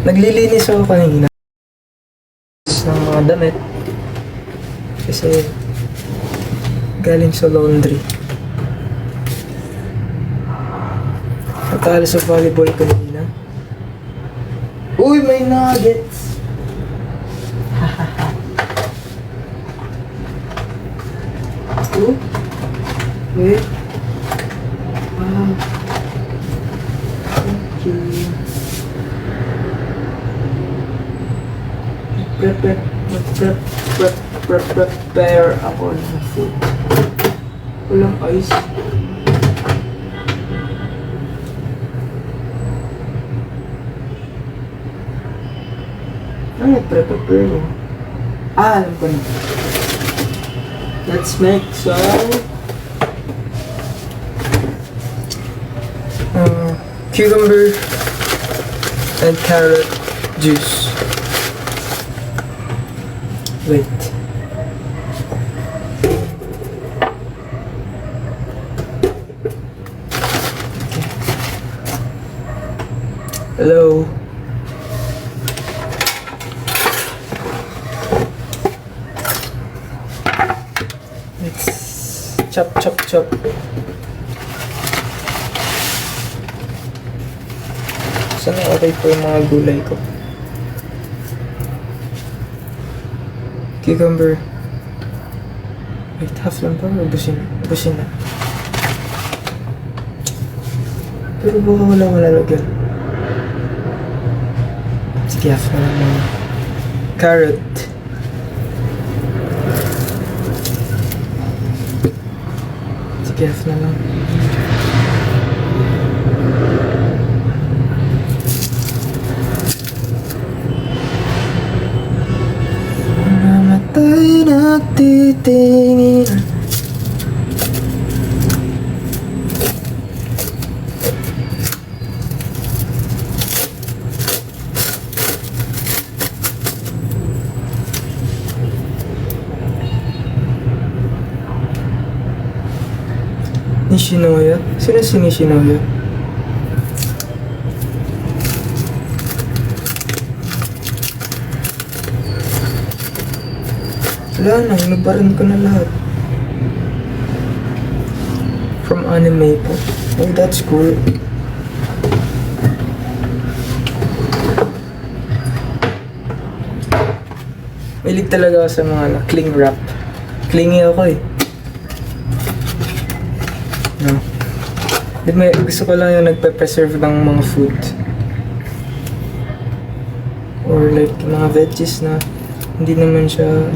Naglilinis ako kanina ng mga damit kasi galing sa laundry. Natalo sa volleyball kanina. Uy, may nuggets! Oh, wait. Wow. Thank you. Prepare ako ng food. Walang ice. Ano prepare mo? Alam ko na. Let's make some cucumber and carrot juice. Wait. Hello. Let's chop. Saan okay po yung mga gulay ko? Cucumber. Wait, half lang pa. Ubusin na. Pero baka wala malalagyan. Sige, half na lang mga carrot. Sige, half na lang. Namatay nagtitingin. Nishinoya? Sino si Nishinoya? Wala na, hinubaran ko na lahat. From anime po. Oh, that's cool. Mahilig talaga ako sa mga cling wrap. Clingy ako eh. No. Di ba, gusto ko lang yung nagpe-preserve ng mga food. Or like mga veggies na hindi naman siya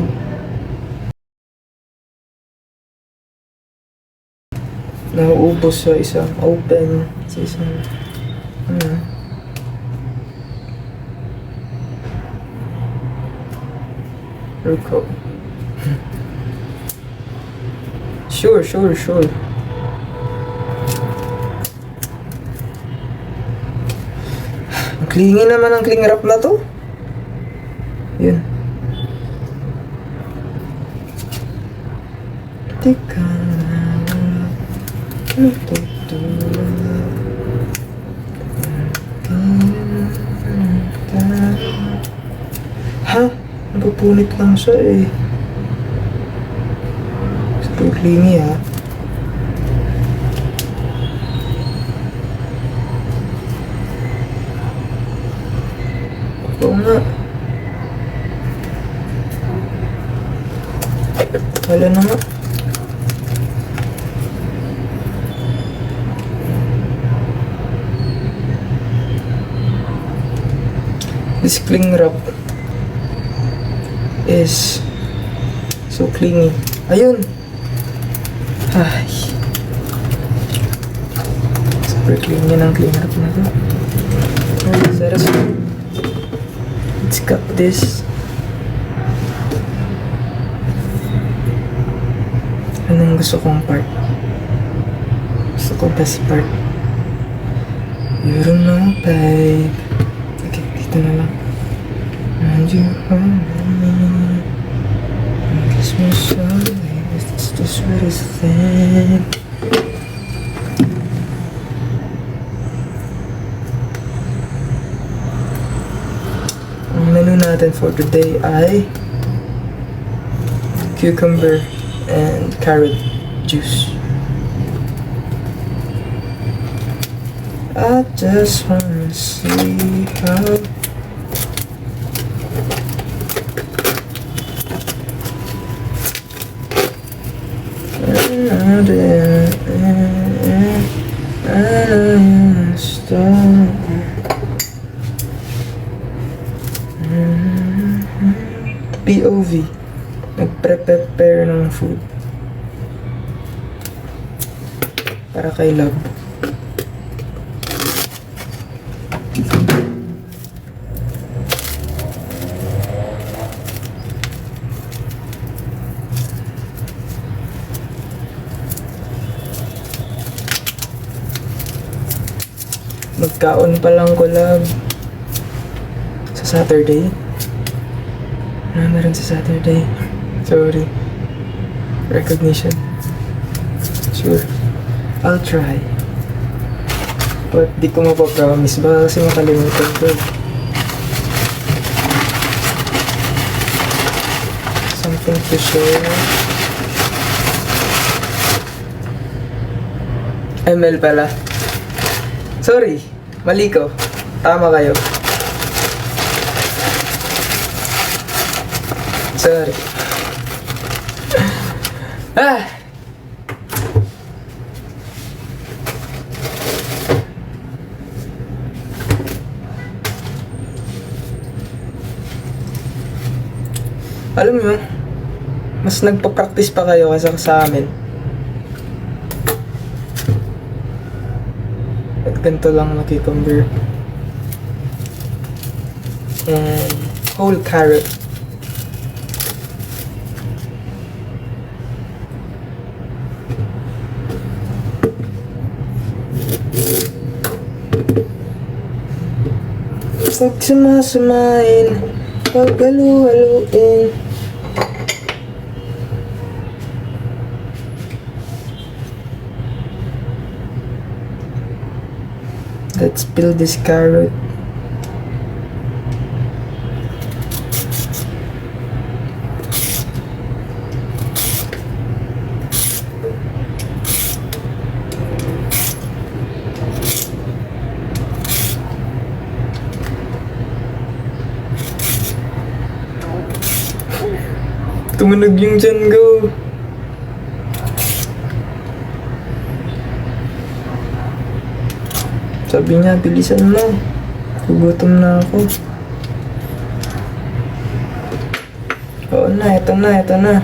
nauubos sa isang open, sa isang Ruko. Sure. Ang clingy naman ang cling wrap na to. Yun. Teka. Ha? Napupunit lang siya eh. Super clingy ha. Oo nga. Wala na nga. This cling wrap is so clingy. Ayun! Ay. Super clingy ng cling wrap na to. Let's cut this. Anong gusto kong part? Gusto ko best part. You don't know, babe. Okay, dito na lang. And you hold me. Kiss me slowly. It's the sweetest thing. natin for today ay cucumber and carrot juice. I just wanna see how POV, nagpre-prepare ng food para kay Love. Magkaon pa lang ko, Love, sa Saturday. Meron sa Saturday. Sorry. Recognition. Sure. I'll try. But di ko mapapromise. Baka kasi makalimutan ko. Something to share. ML pala. Sorry. Mali ko. Tama kayo. Sorry. Ah! Alam mo, mas nagpa-practice pa kayo kaysa sa amin. At ganito lang na cucumber. And whole carrot. Pag sumasamain, pag halu-haluin. Let's peel this carrot. Tumunog yung tiyan ko. Sabi niya, bilisan mo. Gugutom na ako. Oo na, ito na, ito na.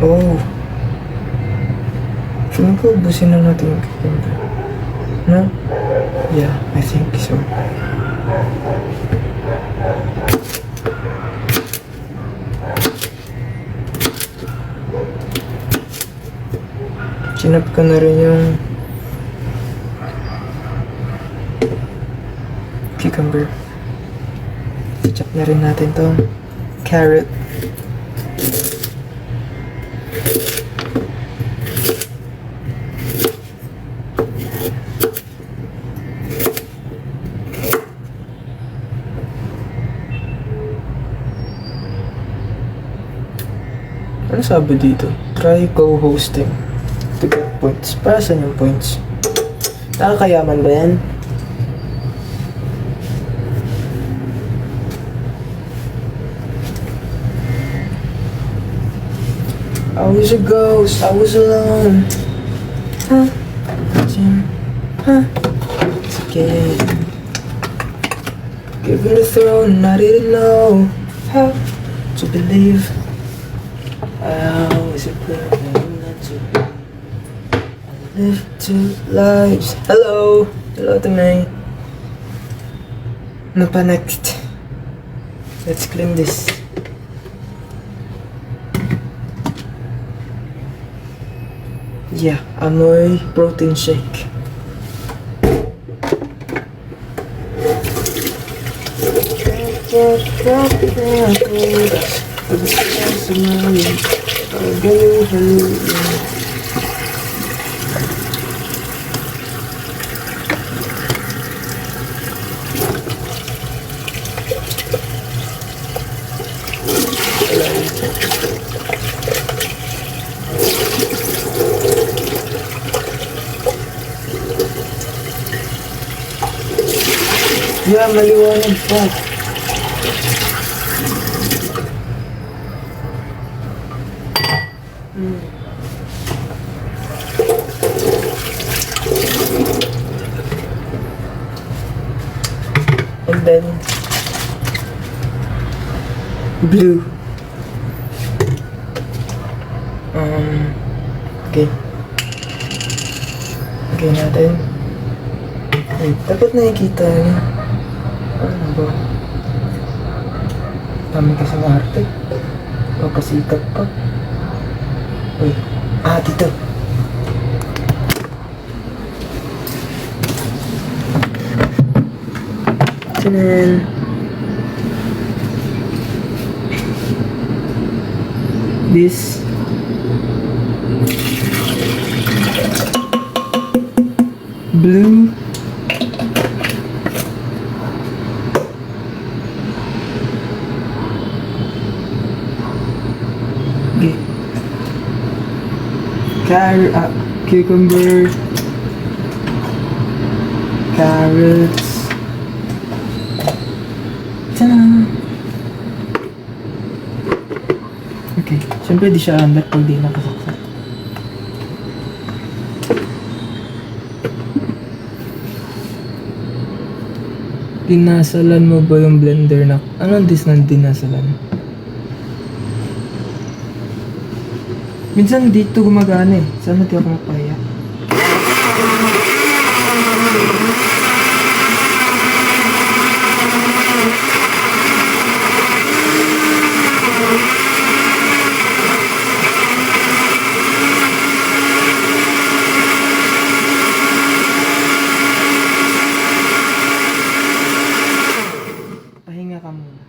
Oh. Feeling ko ubusin na natin yung cucumber. No? Yeah, I think so. Chinap ko na rin yung cucumber. Chop na rin natin tong carrot. Ano sabi dito? Try co-hosting to get points. Para saan yung points? Nakakayaman ba yan? I was a ghost, I was alone. Huh? Jim? Huh? It's okay. Given the throne, I didn't know how to believe. I always pray not to be. I live two lives. Hello! Hello to me. Ano pa next? Let's clean this. Yeah, amoy protein shake. Yeah, maliwanag pa. And then blue. Okay. Okay natin. Wait, dapat nakikita niya. Ano ba? Dami kasi ng arte. Papasikat pa. Wait. Dito. Tinan. This blue cucumber, carrots. Ta-da! Okay, siyempre di siya under pag di nakasaksak. Dinasalan mo ba yung blender na? Anong dis ng dinasalan? Minsan dito gumagana eh. Sana di ako mapahiya. Pahinga ka muna.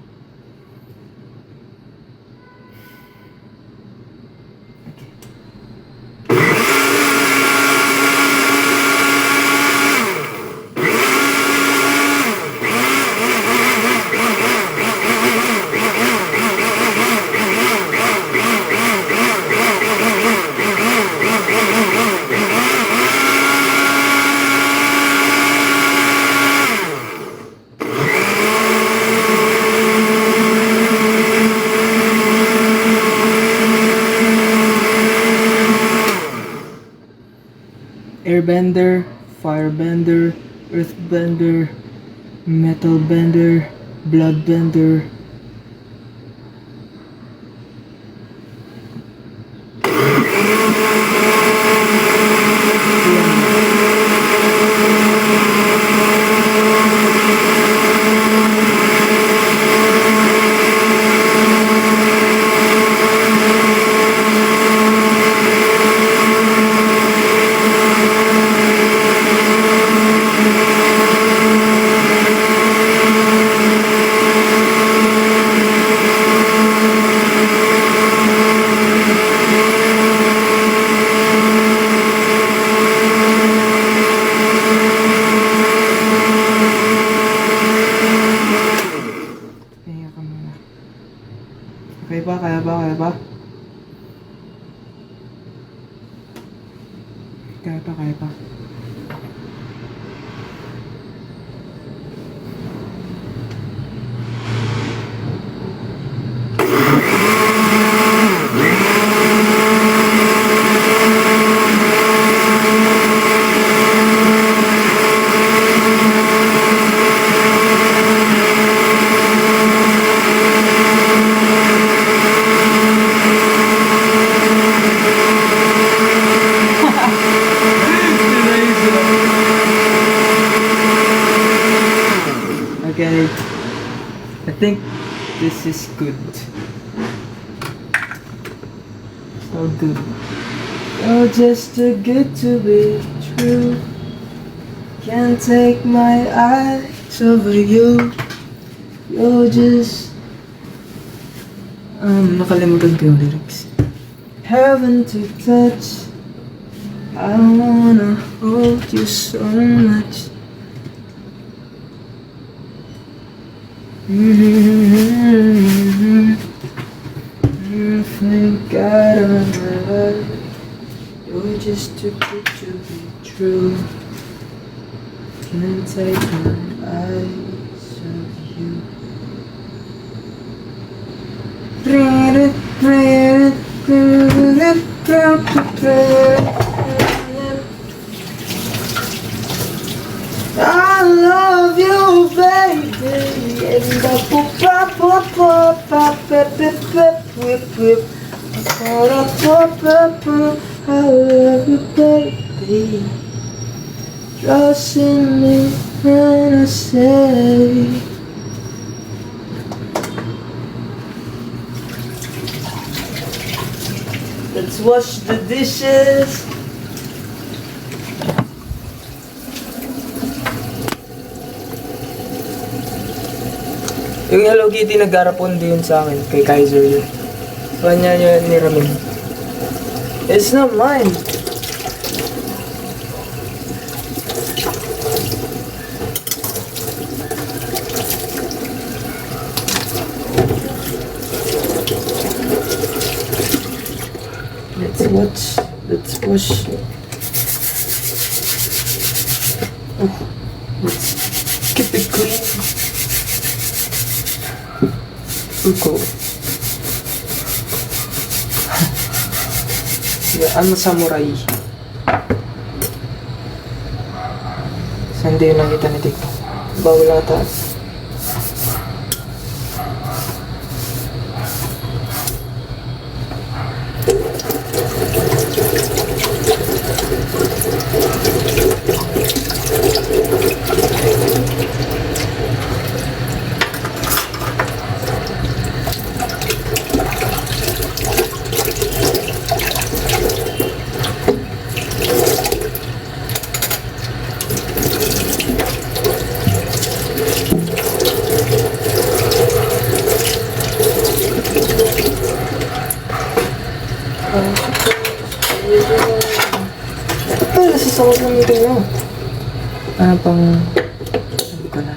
Airbender, firebender, earthbender, metal bender, blood bender. Okay ba? Kaya ba? Kaya ba? Kaya pa, kaya pa. Okay, I think this is good. So good. Oh, just too good to be true. Can't take my eyes over you. You're just... nakalimutan ko yung lyrics. Heaven to touch. I wanna hold you so much. Thank God on my life. You're just too good to be true. Can't take my eyes off you. I love you, baby. And the pop pop pop pop pop pop whip whip. I love you, baby. Trust in me when I say. Let's wash the dishes. Yung Hello Kitty naggarapon din sa akin kay Kaiser yun. Kanya niya niramin. It's not mine. Let's wash. Oh, let's keep it clean. Cool. Yeah, I'm a samurai. Saan din yung nakita ni Tito? Bawal ata. Ay, nasasawag ng meeting mo. Ano pang... sabi ko na.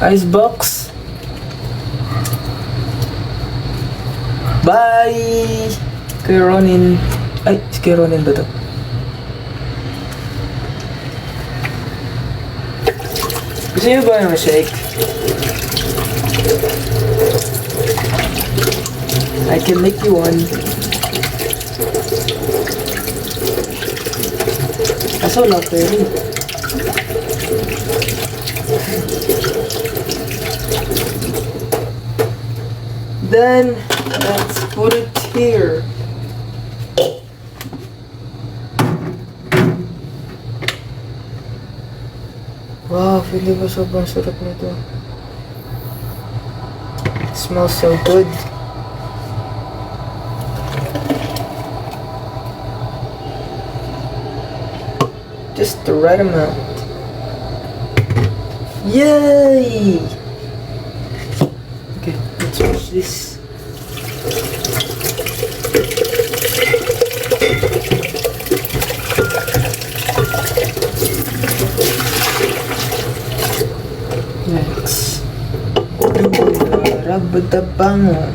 Icebox. Bye! Kay Ronin. Ay, si kay Ronin ba ito? Gusto niyo ba yung shake? I can make you one. Kaso wala pwede. Then, let's put it here. Wow, feeling ko sobrang sarap nito. It smells so good. Just the right amount. Yay! Okay, let's wash this. Next. Rabadabango.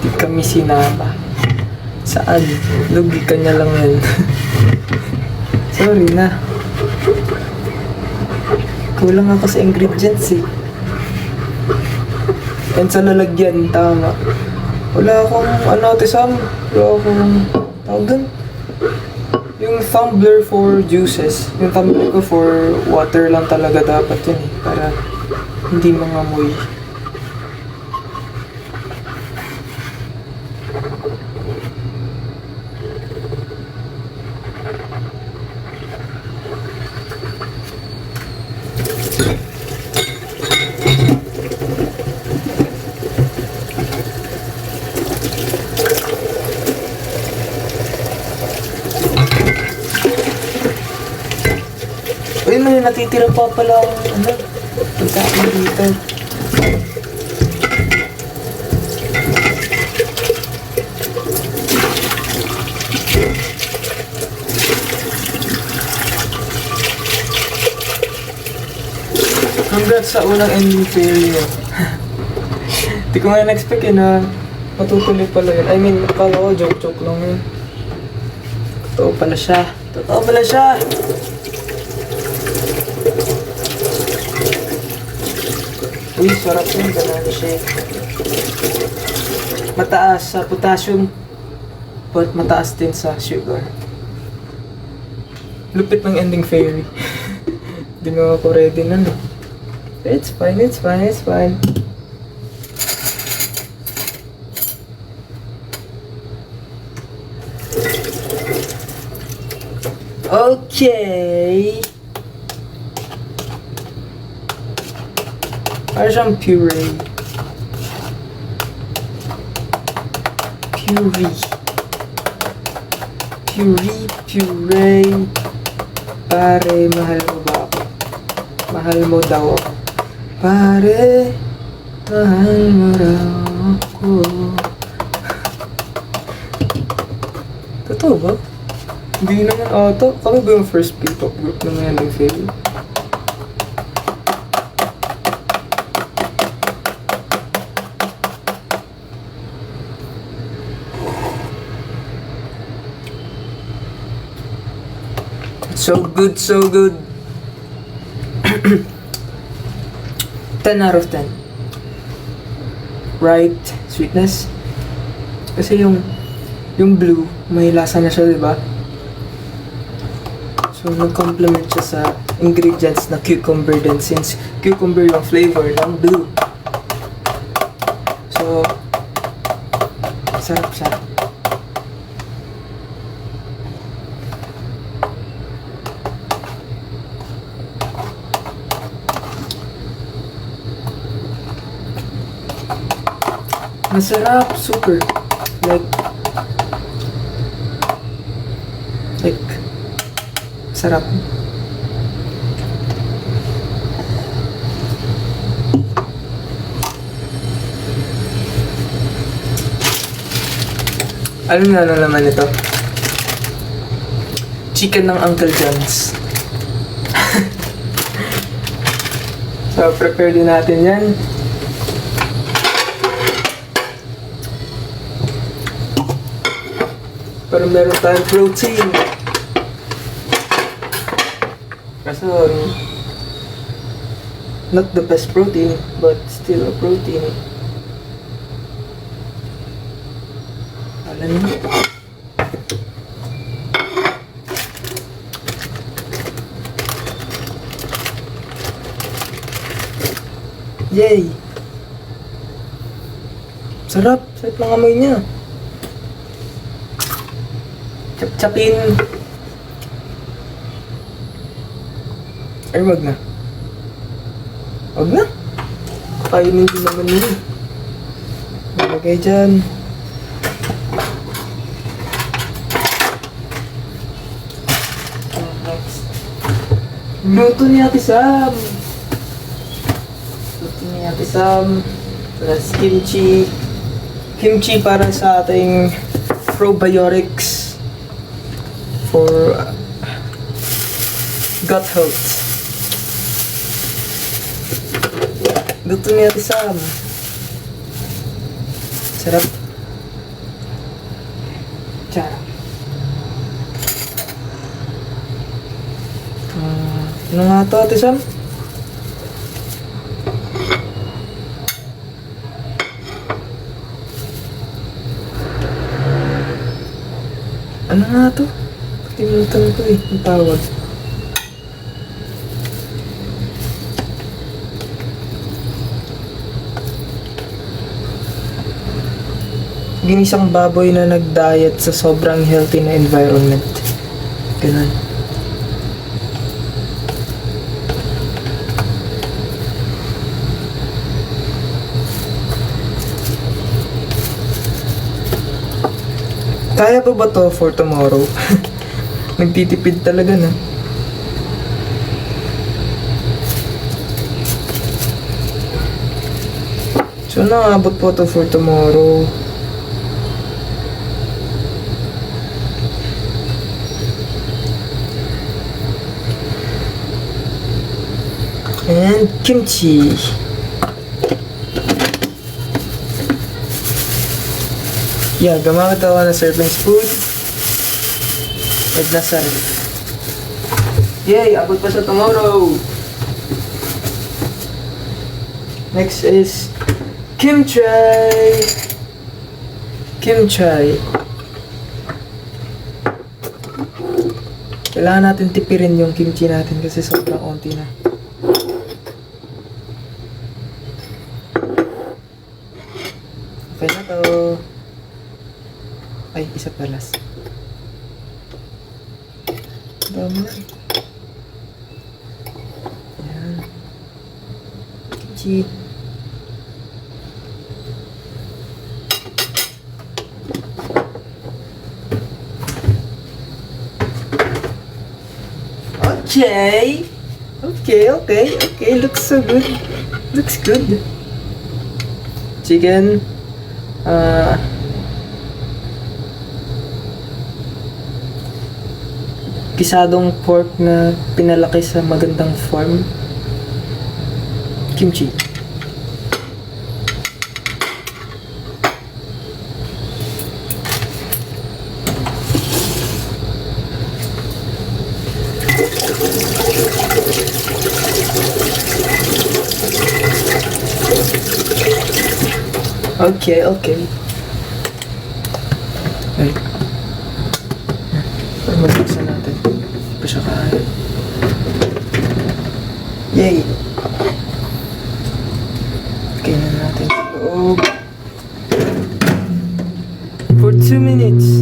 Di kami sinama. Saan? Lugi ka niya lang yan. Sorry na. Kulang ako sa ingredients eh. And sa lalagyan, tama. Wala akong Sam. Wala akong tawag dun. Yung tumbler for juices. Yung tumbler ko for water lang talaga dapat yun eh. Para hindi mangamoy. Uy, may natitira pa pala akong pagkain dito. Congrats sa unang ending failure. Di ko nga na-expect na matutuloy pala yun. I mean, akala ko joke-joke lang yun. Totoo pala siya. Totoo pala siya! Uy, sarap yun. Banana shake. Mataas sa potassium, but mataas din sa sugar. Lupit ng ending fairy. Di nga ako ready nun. It's fine, it's fine, it's fine. Okay. Para siyang puree. Puree. Pare, mahal mo ba ako? Mahal mo daw ako. Pare, mahal mo raw ako. Totoo ba? Hindi naman ata. Kami ba yung first P-pop group na may ending failure? So good, so good. 10 out of 10. Right sweetness. Kasi yung blue, may lasa na siya, diba? So, nag-complement siya sa ingredients na cucumber din since cucumber yung flavor ng blue. So, sarap siya. Masarap, super. Like, sarap. Alam nga na naman ito. Chicken ng Uncle John's. So, prepare din natin yan. Para meron tayong protein. Kaso, not the best protein, but still a protein. Alam mo? Yay! Sarap! Sarap ng amoy niya. Chap-chapin. Ay, wag na. Wag na. Kainin din naman yun. Malagay dyan. Next. Luto ni Ate Sam. Plus kimchi. Kimchi para sa ating probiotics for gut health. Luto ni Ate Sam. Sarap. Tara. Ano nga to, Ate Sam? Ano nga to? Tinutan ko eh, ang tawag. Ginisang baboy na nag-diet sa sobrang healthy na environment. Ganun. Kaya pa ba to for tomorrow? Nagtitipid talaga na. So, naabot po to for tomorrow. And kimchi. Yeah, gamamit ako ng serving spoon. At nasa ref. Yay! Abot pa sa tomorrow! Next is kimchi! Kimchi. Kailangan natin tipirin yung kimchi natin kasi sobrang onti na. Okay na to. Ay, isa palas. Dami na. Ayan. Kimchi. Okay. Okay. Looks so good. Looks good. Chicken. Gisadong pork na pinalaki sa magandang form. Kimchi. Okay. Ay. Para mabuksan natin. Hindi pa siya kaya. Yay! Okay na natin sa loob. For 2 minutes.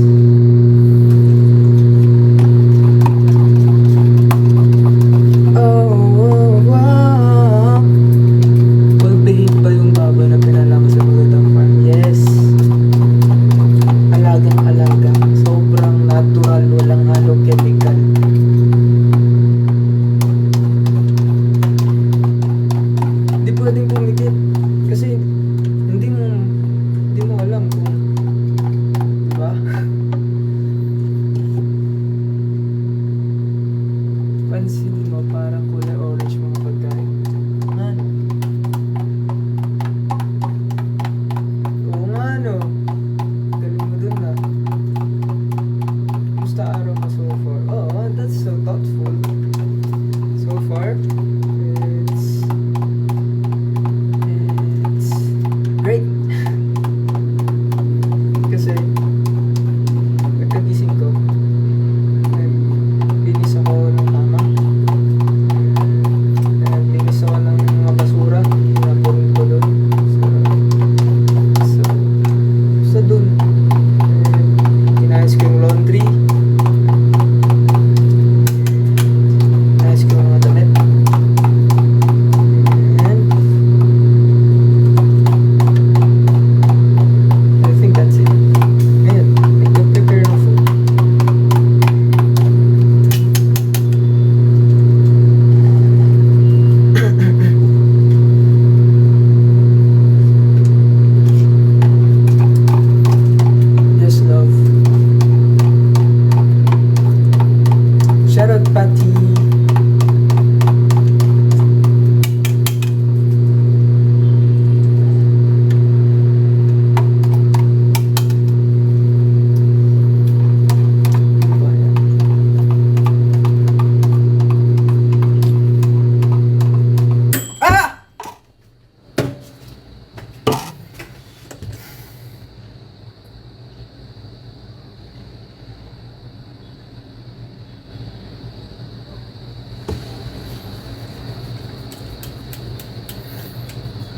Pansin mo, parang kulay orange mga pagkain. Ano? Oo nga, no? Galing mo dun, na. Kumusta araw mo so far? Oh, that's so thoughtful. So far, it's great. Kasi, pagkagising ko, naglinis ako ng kama. Naglinis ako ng mga basura. Napunin ko doon. Sa doon. Inayos ko yung laundry. Inayos ko yung mga damit. And I think that's it. Ngayon, nag-prepare ng food. Yes, love. Shout out, Patty. Ah!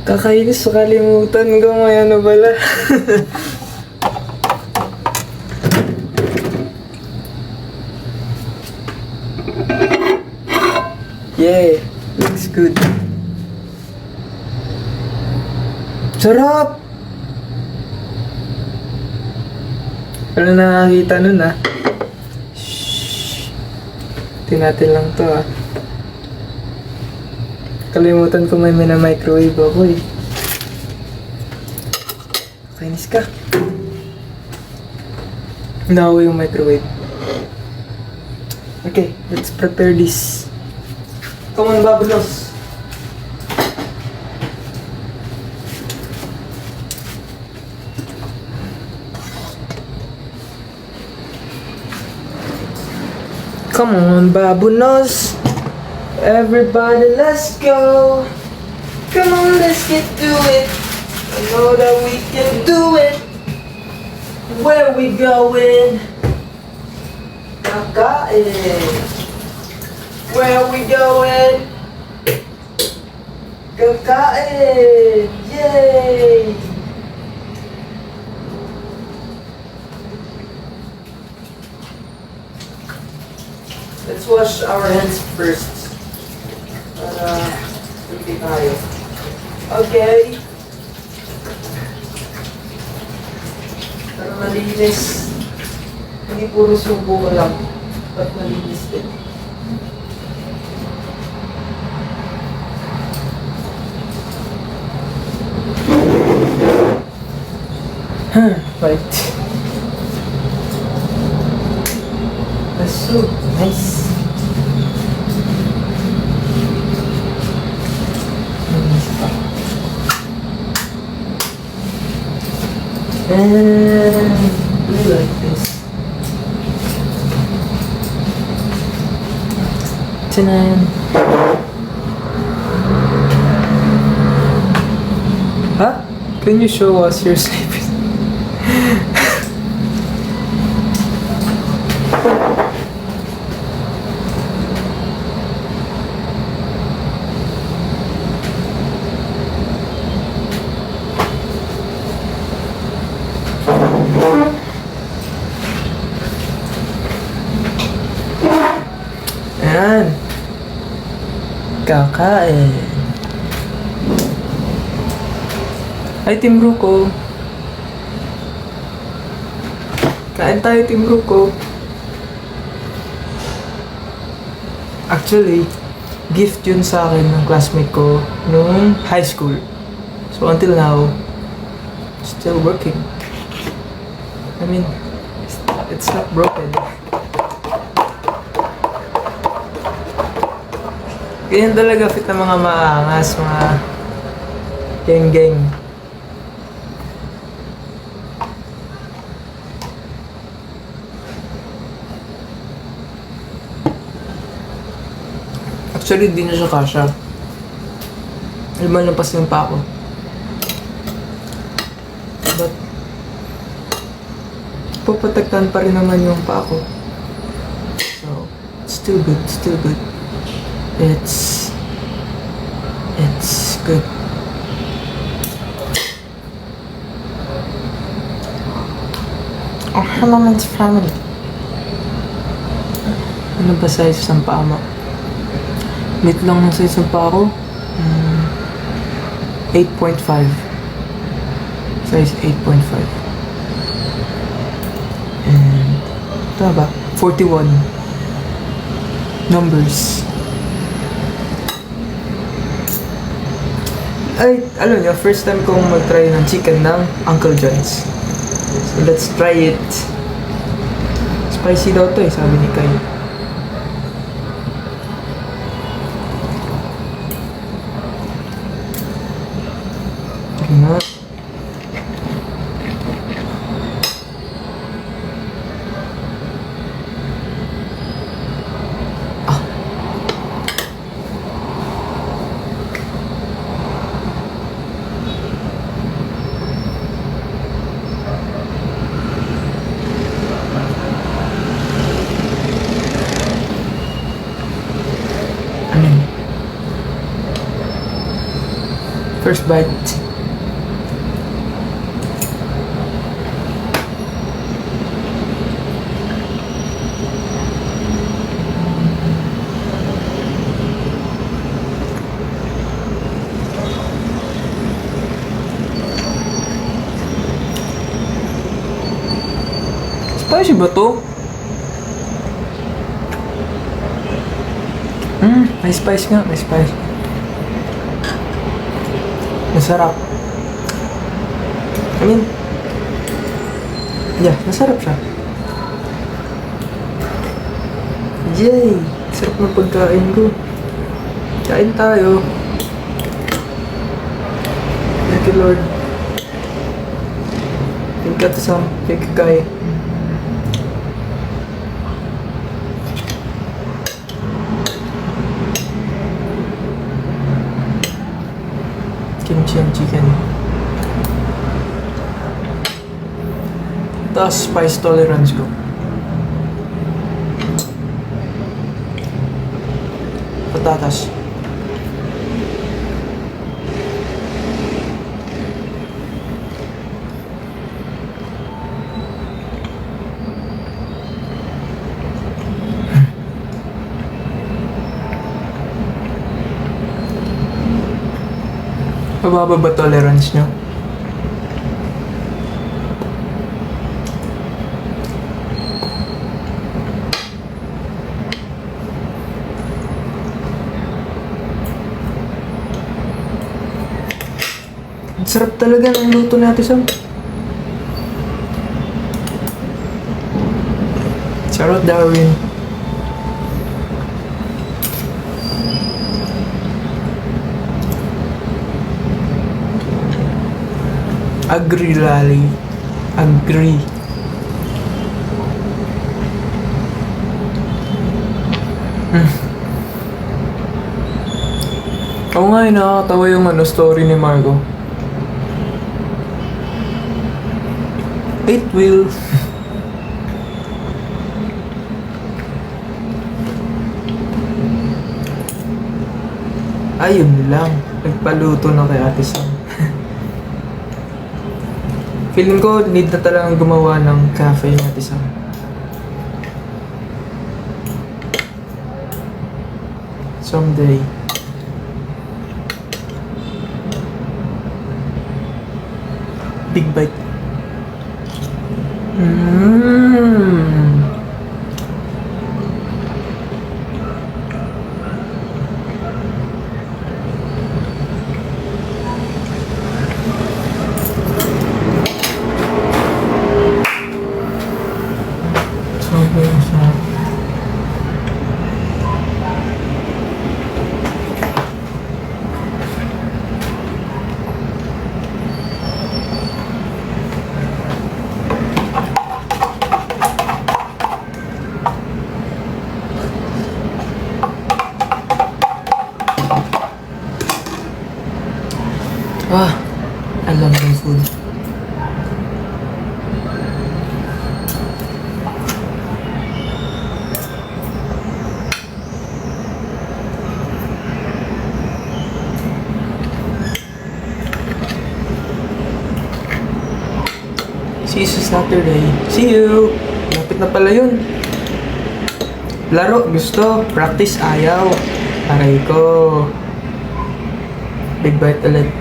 Kakainis, kalimutan ko may ano pala. Yeah, looks good. Sarap! Wala nakakita nun ah. Shhh. Tinatin lang to ah. Kalimutan ko may mina-microwave ako eh. Kainis ka. Nawa yung microwave. Okay, let's prepare this. Come on, Babulos. Come on, Babunos. Everybody, let's go. Come on, let's get to it. I know that we can do it. Where we going? Kakain. Where we going? Kakain. Yay! Let's wash our hands first. Hindi tayo. Okay. Para malinis. Hindi puro subo ka lang. Ba't malinis din? Right. That's so nice. And we like this. Tanan. Huh? Can you show us your sleeping? Ayan. Kakain. Ay, Team Ruko. Kain tayo, Team Ruko. Actually, gift yun sa akin ng classmate ko nung high school. So until now, still working. I mean, it's not broken. Ganyan talaga fit ng mga maangas, mga geng-geng. Actually, hindi na siya kasha. Lumalampas lang pa ako. But, puprotektahan pa rin naman yung pa ako. So, it's still good, still good. It's good. Oh, Herman's family. Ano ba size ng paa mo? Lit lang ng size ng paa ko. 8.5. Size 8.5. And, ito ba? 41. Numbers. Ay, alam niyo, first time kong mag-try ng chicken ng Uncle John's. So, let's try it. Spicy daw to eh, sabi ni Kai. Okay nga. First bite. Spicy ba to? May spice nga, may spice. Masarap. I mean, yeah, masarap siya. Yay! Sarap ng pagkain ko. Kain tayo. Thank you, Lord. Thank you to some kikikay. Kimchi and chicken. Tapos spice tolerance ko. Patatas. Mababa ba tolerance nyo? Ang sarap talaga ng luto natin, Sam. Charot, Darwin. Agree, Lali. Agree. Oo nga, nakakatawa yung story ni Margo. It will. Ayun lang. Nagpaluto na kay Ate Sam. Feeling ko, need na talagang gumawa ng cafe yung Ate Sam. Someday. Big bite. I love my food. See you sa Saturday. See you! Lapit na pala yun. Laro, gusto. Practice, ayaw. Aray ko. Big bite ulit.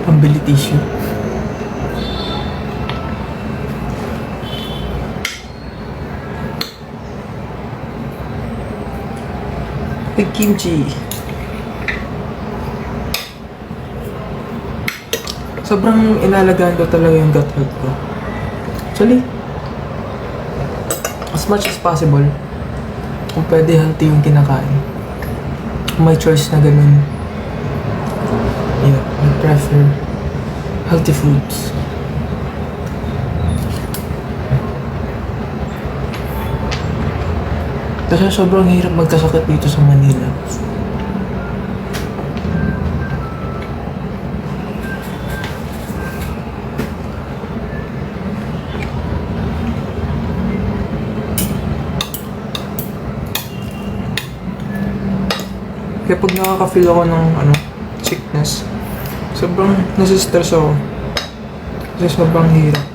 Pambili tissue. Big kimchi. Sobrang inalagaan ko talaga yung gut health ko. Actually, as much as possible, kung pwede healthy yung kinakain. Kung may choice na ganun, yeah, I prefer healthy foods. Kasi sobrang hirap magkasakit dito sa Manila. Kaya pag nakaka-feel ako ng sickness, sobrang nasistress ako. Kasi sobrang hirap.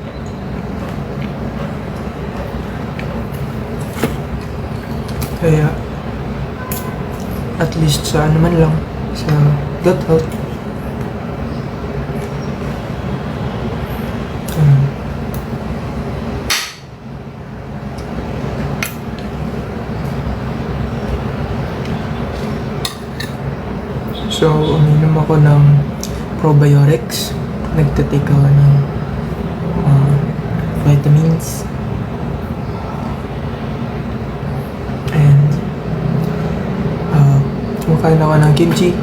Kaya, at least sa ano man lang, sa gut health. So, uminom ako ng probiotics. Nagtatake ako ng vitamins. And, kumakain ako ng kimchi.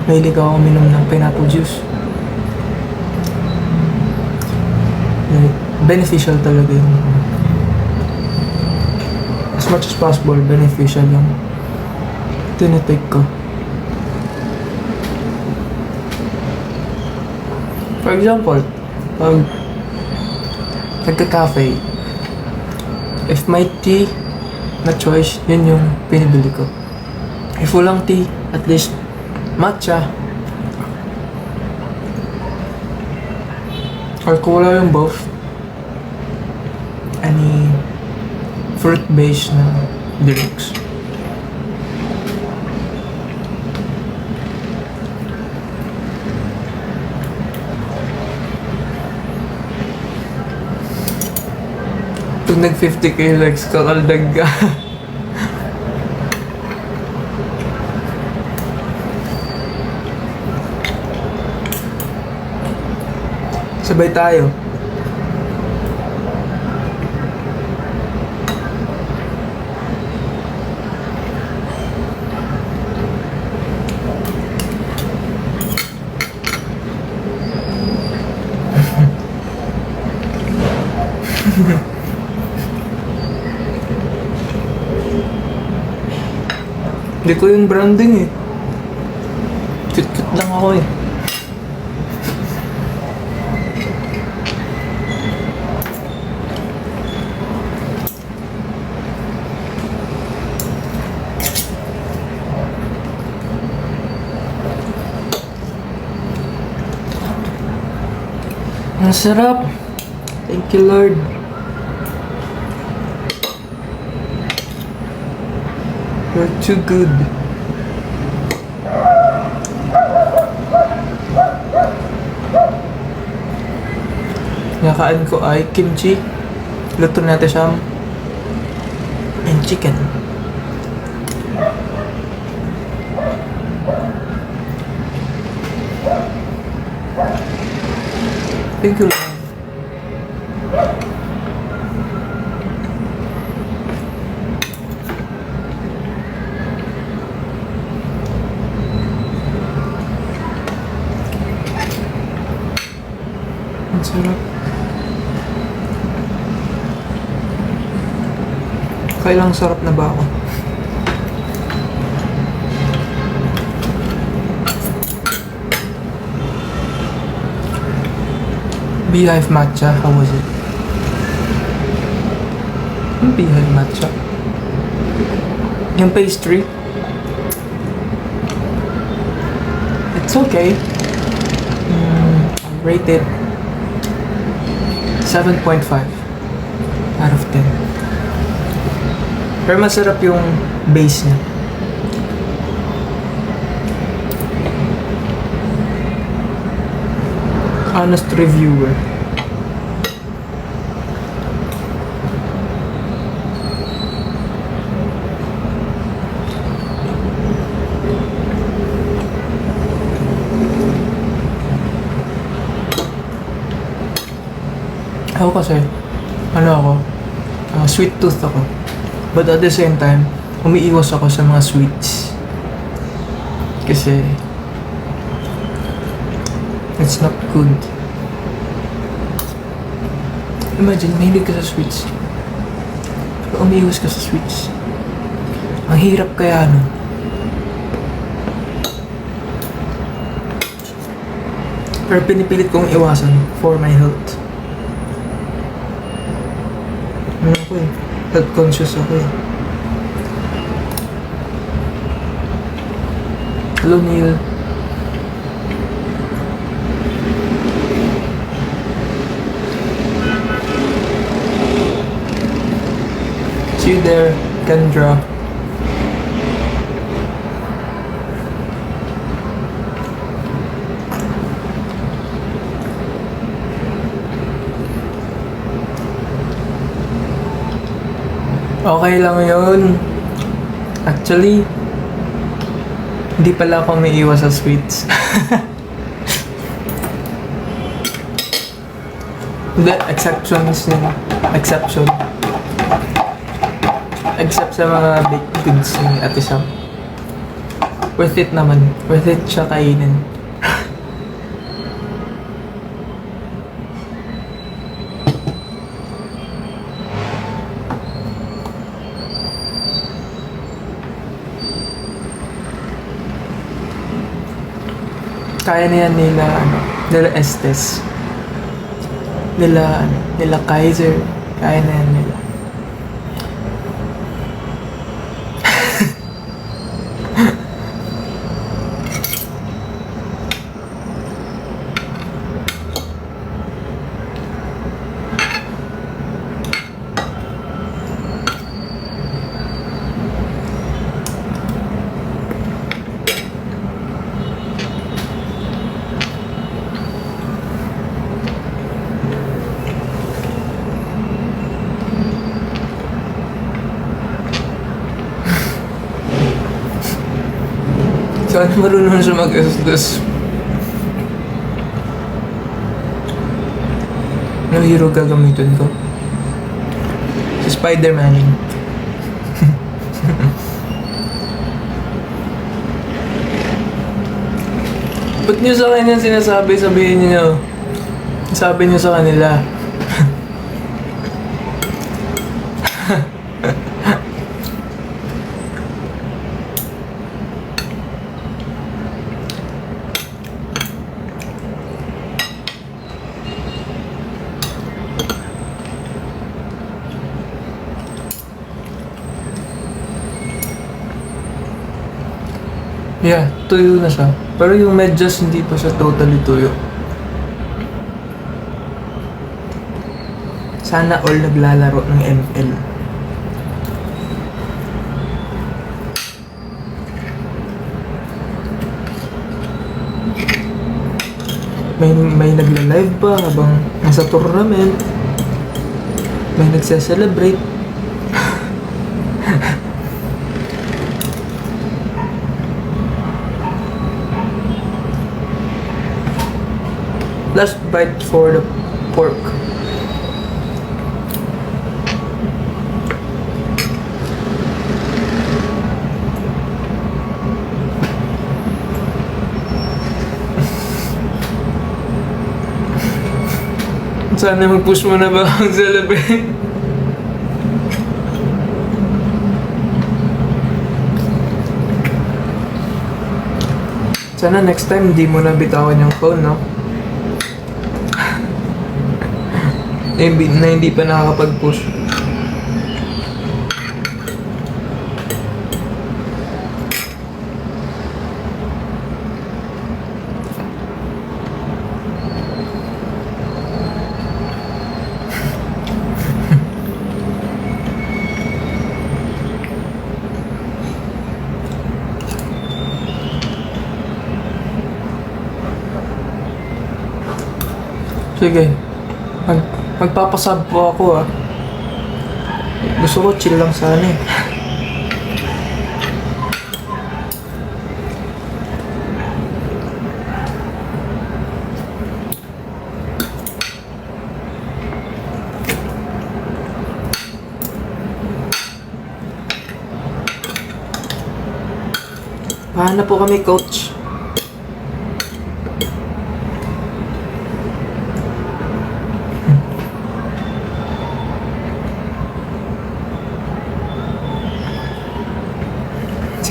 Mahilig ako uminom ng pineapple juice. Beneficial talaga yung as much as possible, beneficial yung tinitake ko. For example, pag nagka-cafe, if may tea na choice, yun yung pinibili ko. If walang tea, at least matcha. Or kung wala yung both, any fruit-based na drinks. Pag nag 50k likes kakaldag ka. Sabay tayo. Hindi ko yung branding eh. Cute-cute lang ako eh. Ang sarap. Thank you, Lord. You're too good. Nakain ko ay kimchi. Luto natin siyang and chicken. Thank you, Lord. Ang sarap. Kailang sarap na ba ako? Beehive matcha, how was it? Yung beehive matcha? Yung pastry? It's okay. I'll rate it 7.5 out of 10. Pero masarap yung base niya. Honest reviewer. Ako kasi, sweet tooth ako. But at the same time, umiiwas ako sa mga sweets. Kasi, it's not good. Imagine, mahilig ka sa sweets. Umiwas ka sa sweets. Ang hirap kaya no. Pero pinipilit kong iwasan for my health. Ano ako eh, health conscious ako eh. Hello Neil. See you there, Kendra. Okay lang yun. Actually, hindi pala ako may iwas sa sweets. Hindi, exceptions yun. Exception. Except sa mga baked goods ni Ate Sam. Worth it naman. Worth it siya kainin. Kaya na yan nila, nila Estes. Nila Kaiser. Kaya na yan nila. Sana marunong siya mag-estes. Ano hero gagamitin ko? Si Spider-Man. Ba't niyo sa kanya sinasabi? Sabihin niyo. Sabi niyo sa kanila. Yeah, tuyo na siya. Pero yung medyas hindi pa siya totally tuyo. Sana all naglalaro ng ML. May nagla-live pa habang nasa tournament. May nagse-celebrate. Last bite for the pork. Sana mag-push mo na ba ang celebrate? Sana next time hindi mo na bitawan yung phone, no? Na hindi pa nakakapag-push. Sige. Magpapasab po ako Gusto ko chill lang sana eh. Paano po kami, coach?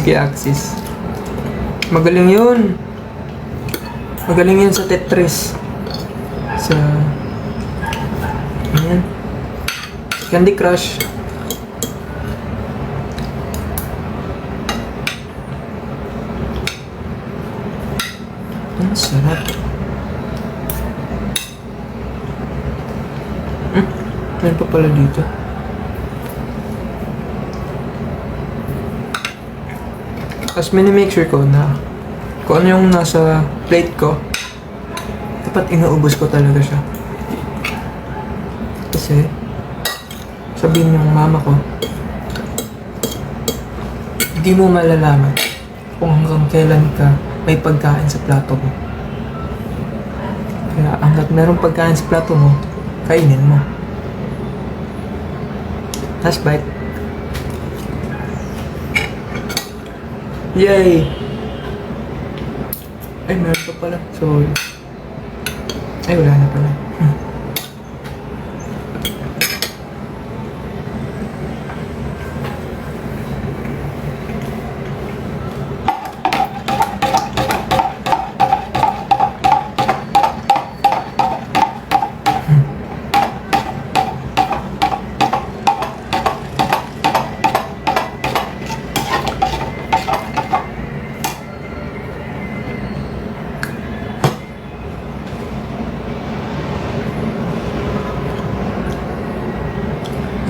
Sige, Axis. Magaling yun. Magaling yun sa Tetris. Sa... Ayan. Candy Crush. Ang sarap. Meron pa pala dito. Tapos minimake sure ko na kung ano yung nasa plate ko, dapat inuubos ko talaga siya. Kasi sabihin ng mama ko, hindi mo malalaman kung hanggang kailan ka may pagkain sa plato mo. Kaya hanggat merong pagkain sa plato mo, kainin mo. Last bite. Yay! Ay, meron pa pala. Sorry. Ay, wala na pala.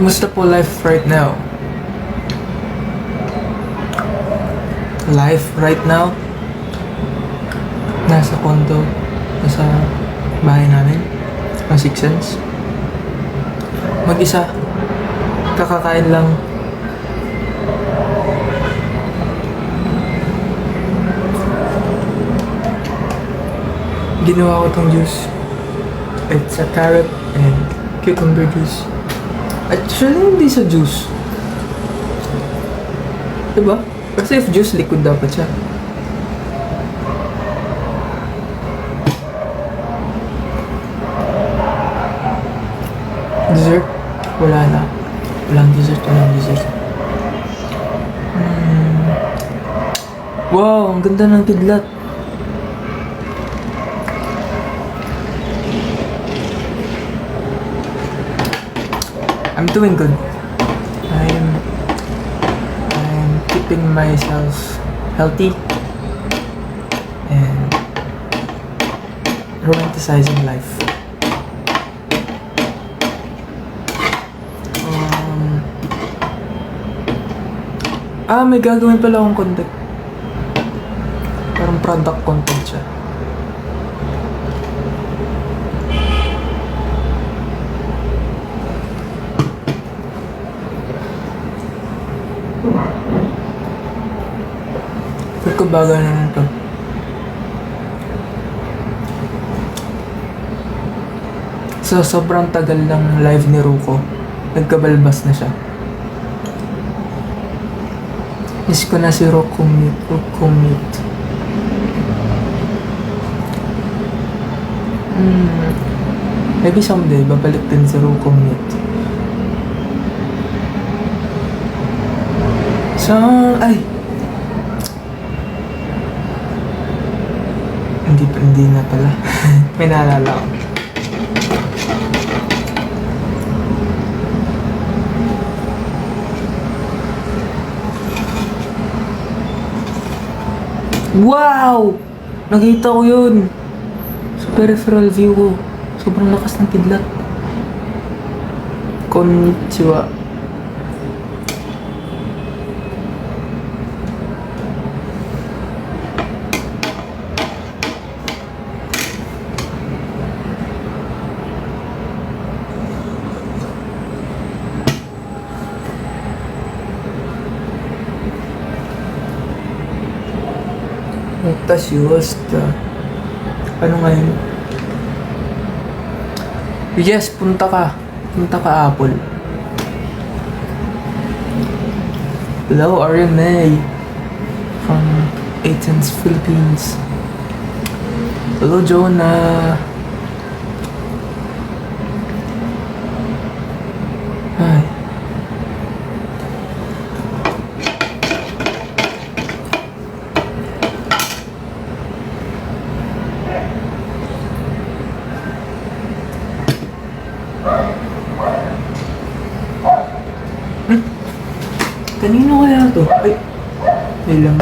Kumusta po life right now? Life right now? Nasa condo, nasa bahay namin, ang Six Sense. Mag-isa, kakakain lang. Ginawa ko tong juice. It's a carrot and cucumber juice. Actually, hindi sa juice. Diba? Kasi if juice, liquid dapat siya. Dessert? Wala na. Walang dessert, walang dessert. Wow, ang ganda ng kidlat. I'm doing good. I'm keeping myself healthy and romanticizing life. May gagawin pala akong content. Parang product content siya. Pagkabaga na nito. So, sobrang tagal ng live ni Ruko. Nagkabalbas na siya. Miss ko na si Ruko Mute. Maybe someday, babalik din si Ruko Mute. So, ay! Hindi na pala. May naalala ko. Wow! Nakita ko yun. Sa peripheral view ko. Sobrang lakas ng kidlat. Konnichiwa. Ano ngayon? Yes, punta ka. Punta ka, Apple. Hello, Ariel May from Athens, Philippines. Hello, Jonah. Hi. to? Ay, may lang.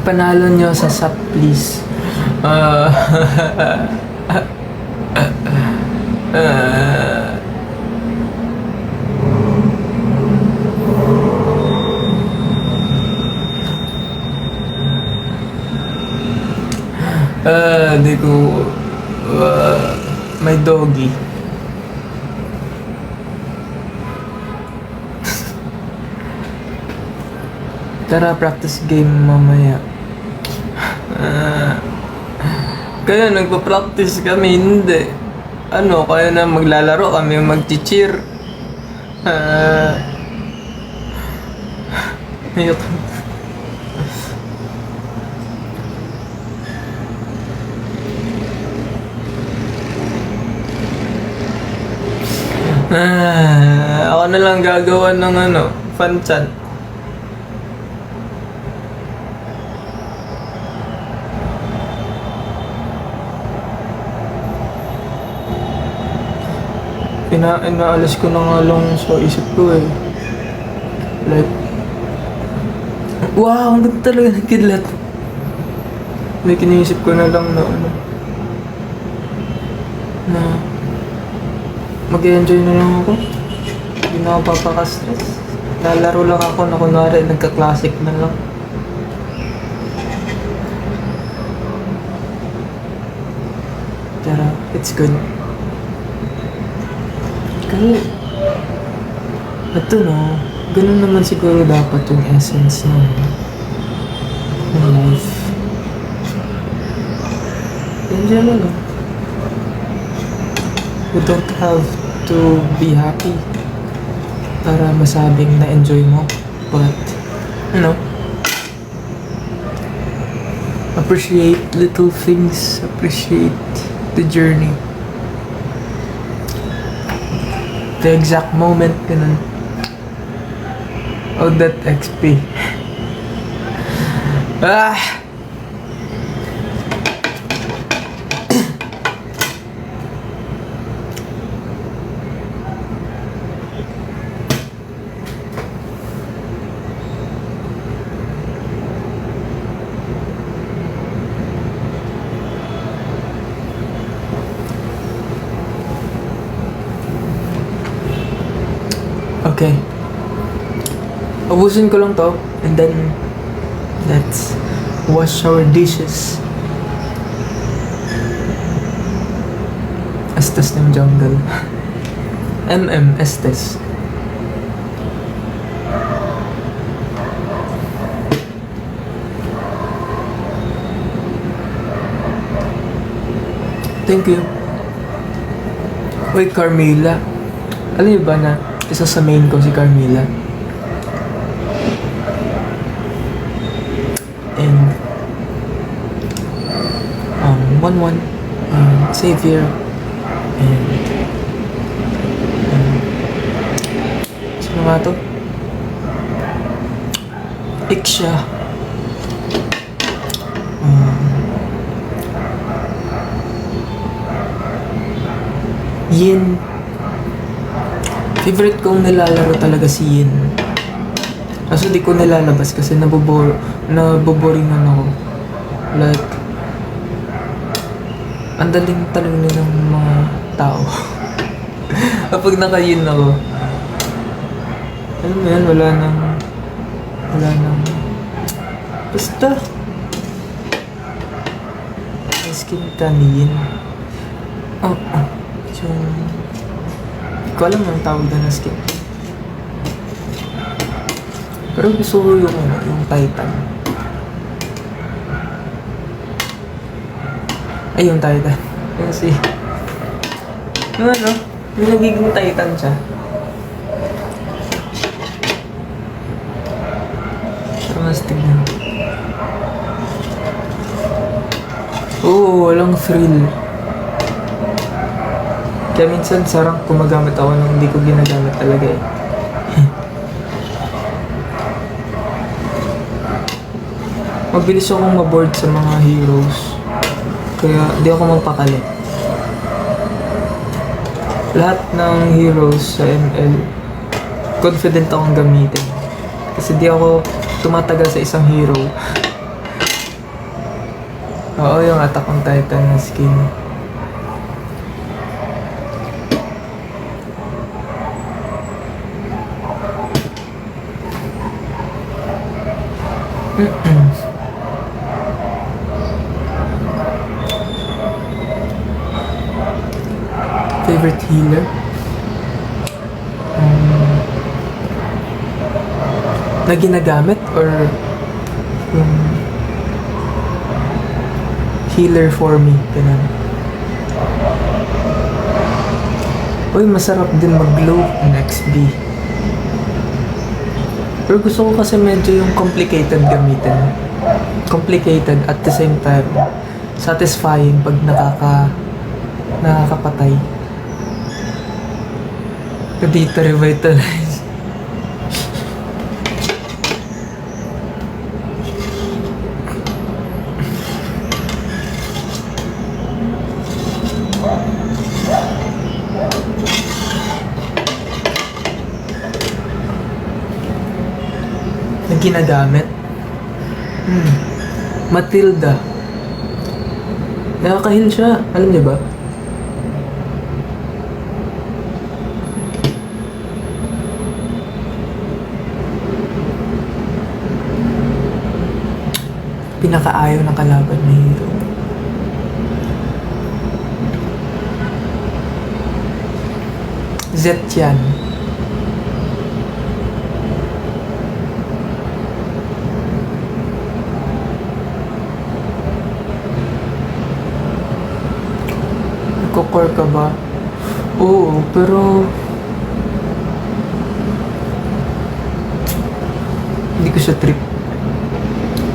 Ipanalo nyo sa SAP, please. Di ko... may doggy. Tara, practice game mamaya. Kaya nagpa-practice kami, hindi. Ano, kaya na maglalaro kami, mag-cheer. Ayoko. Ako na lang gagawa ng ano, fan chan. Inaalis ko na nga lang sa isip ko eh. Like, wow, ang ganda talaga ng kidlat. Like, iniisip ko na lang na ano, na mag-enjoy na lang ako. Hindi na ako papaka-stress. Lalaro lang ako na kunwari nagka-classic na lang. Pero, it's good. Kaya, ito no, ganun naman siguro dapat yung essence ng life. Enjoy mo lang. You don't have to be happy para masabing na-enjoy mo. But, you know, appreciate little things, appreciate the journey. The exact moment, ganun. Oh, that XP. Ah! Okay. Ubusin ko lang to and then let's wash our dishes. Estes ng jungle. Estes. Thank you. Uy, Carmela. Alam niyo ba na isa sa main ko si Carmela? And 1-1 Xavier and sino nga to? Iksha, Yin. Favorite kong nilalaro talaga si Yin. Kaso di ko nilalabas kasi naboboringan ako. Like, ang daling talong ng mga tao. Kapag naka-Yin ako, alam mo yan, wala nang basta may skin ka ni Yin. Hindi ko alam ang tawag na skin. Pero gusto ko yung Titan. Ay, yung Titan. Kasi, yung ano, yung nagiging Titan siya. Pero mas tignan. Oo, walang thrill. Kaya minsan sarang gumagamit ako nung hindi ko ginagamit talaga eh. Mabilis akong maboard sa mga heroes. Kaya di ako magpakali. Lahat ng heroes sa ML confident akong gamitin. Kasi di ako tumatagal sa isang hero. Oo, yung Attack on Titan na skin. Favorite healer? Na ginagamit or yung healer for me, ganun. Uy, masarap din mag-glow ng XB. Pero gusto ko kasi medyo yung complicated gamitin. Complicated at the same time satisfying pag nakakapatay. Dito revitalize. Na ginagamit. Matilda. Nakaka-heal siya. Alam niyo ba? Pinakaayaw ng kalaban na hero. Zed yan. Nagko-core ka ba? Oo, pero hindi ko siya trip.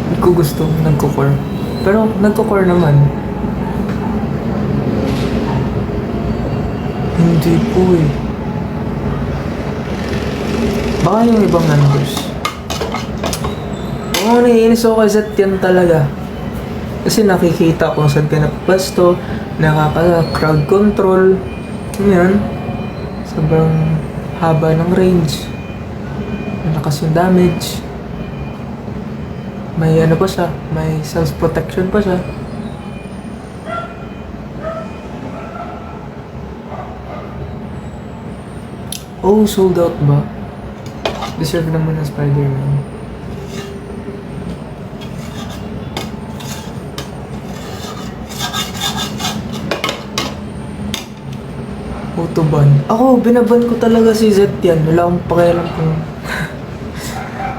Hindi ko gusto nagko-core. Pero nagko-core naman. Hindi po eh. Baka yung ibang numbers. Oo, naiinis ako kay Zed yan talaga. Kasi nakikita kung saan ka napapasto, nakaka-crowd control. Ano yan? Sobrang haba ng range. Malakas yung damage. May ano pa siya, may self-protection pa siya. Oh, sold out ba? Deserve naman ng Spider-Man. Autoban. Ako, binaban ko talaga si Zed yan. Wala akong pakialam kung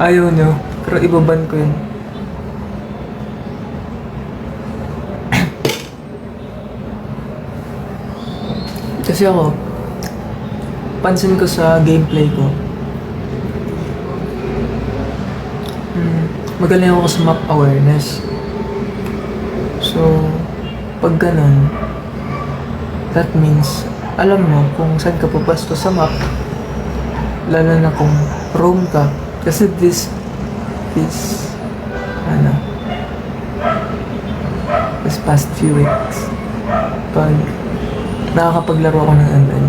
ayaw nyo. Pero ibaban ko yun. Kasi ako, pansin ko sa gameplay ko, magaling ako sa map awareness. So, pag ganun, that means, alam mo kung saan ka pupasto sa map, lalo na kung roam ka. Kasi this past few weeks, pag nakakapaglaro ako ng ML,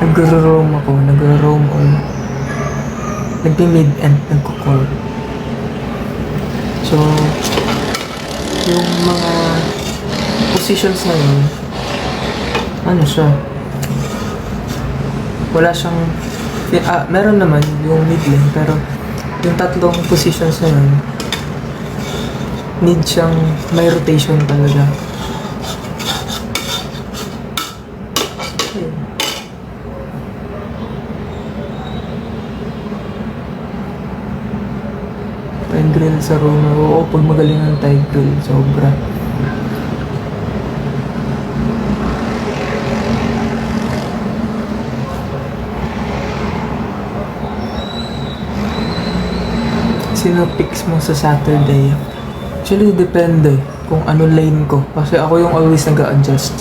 nagro-roam on, nagpi-mid and nagko-core. So, yung mga positions na yun, ano siya, wala siyang, meron naman yung mid lane, pero yung tatlong positions na yun, need siyang may rotation talaga. Tide drill sa Roma. Oo, pag magaling ang tide drill, sobra. Sino picks mo sa Saturday? Actually, depende kung ano lane ko. Kasi ako yung always nag-a-adjust.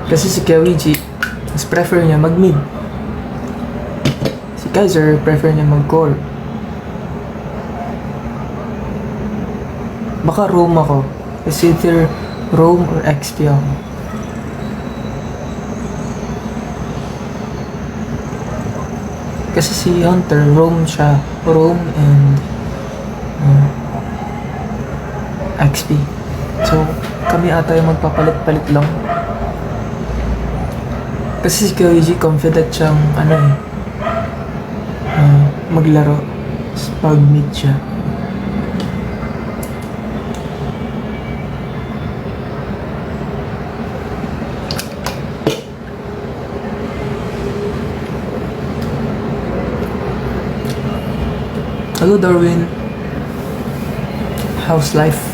Kasi si Kiawiji, mas prefer niya mag-mid. Si Kaiser, prefer niya mag-core. Baka roam ako. It's either roam or XP ako. Kasi si Hunter, roam siya. Roam and XP. So, kami ata yung magpapalit-palit lang. Kasi si Kyoji confident siyang maglaro pag meet siya. Hello Darwin. How's life?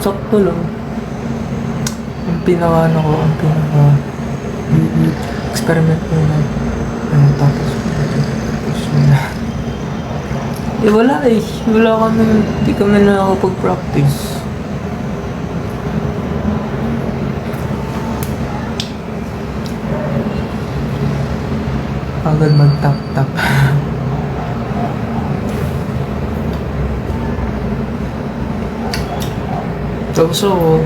Sakto lang. Ang pinaka experiment ko na tapos wala hindi kami nakakapag-practice. Agad mag-tap-tap. Tapos ako,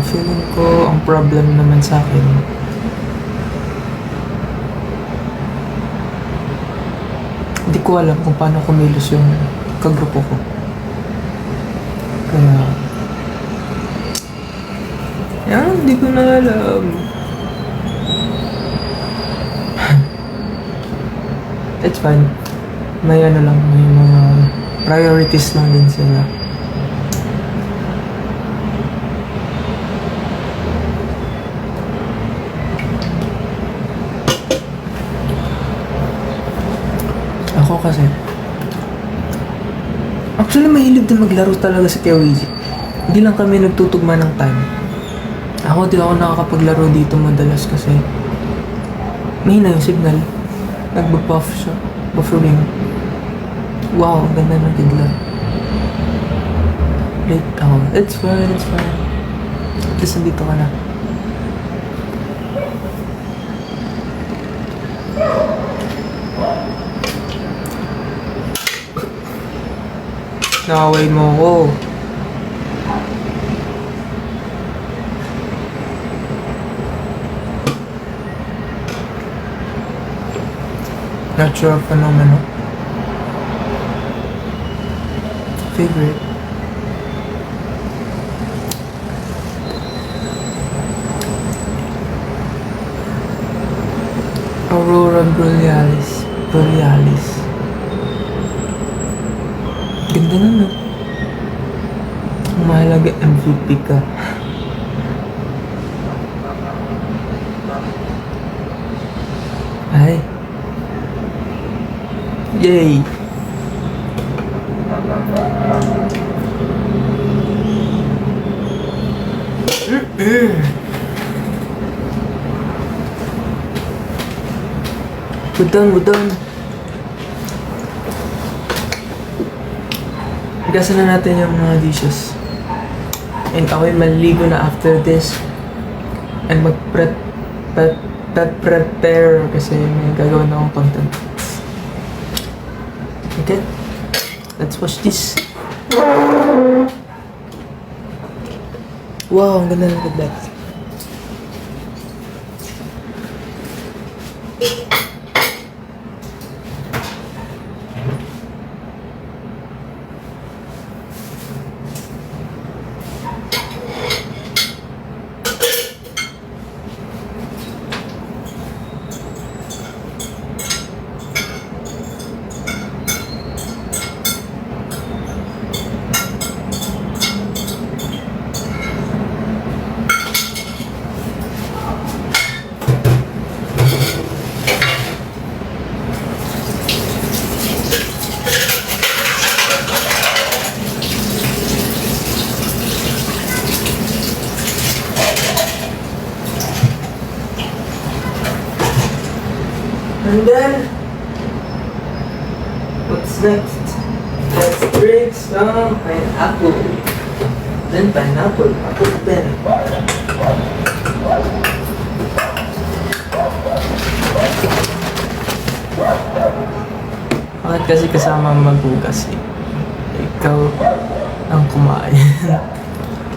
feeling ko ang problem naman sa akin, hindi ko alam kung paano kumilos yung kagrupo ko. Kaya, hindi ko na alam. It's fine. May may mga priorities lang din sila. Ako kasi, actually mahilig din maglaro talaga sa Kyoji. Hindi lang kami nagtutugma ng time. Di ako nakakapaglaro dito madalas kasi mahina yung signal. Nagbabuff siya. Buffering. Wow, ganda ng kidlat. Late ako. It's fine. At least nandito ka na. Nakaway mo ako. Natural phenomenon. Favorite. Aurora Borealis. Ganda na. Mahalaga MVP ka. Ay. Yay. We're done. Higasan na natin yung mga dishes. And ako'y maligo na after this. And prepare kasi may gagawin na akong content. Okay? Let's watch this. Wow, ang ganda ng kidlat. And then, next? Let's drink some pineapple. Then pineapple, apple pen. Bakit kasi kasama maghugas eh? Ikaw ang kumain.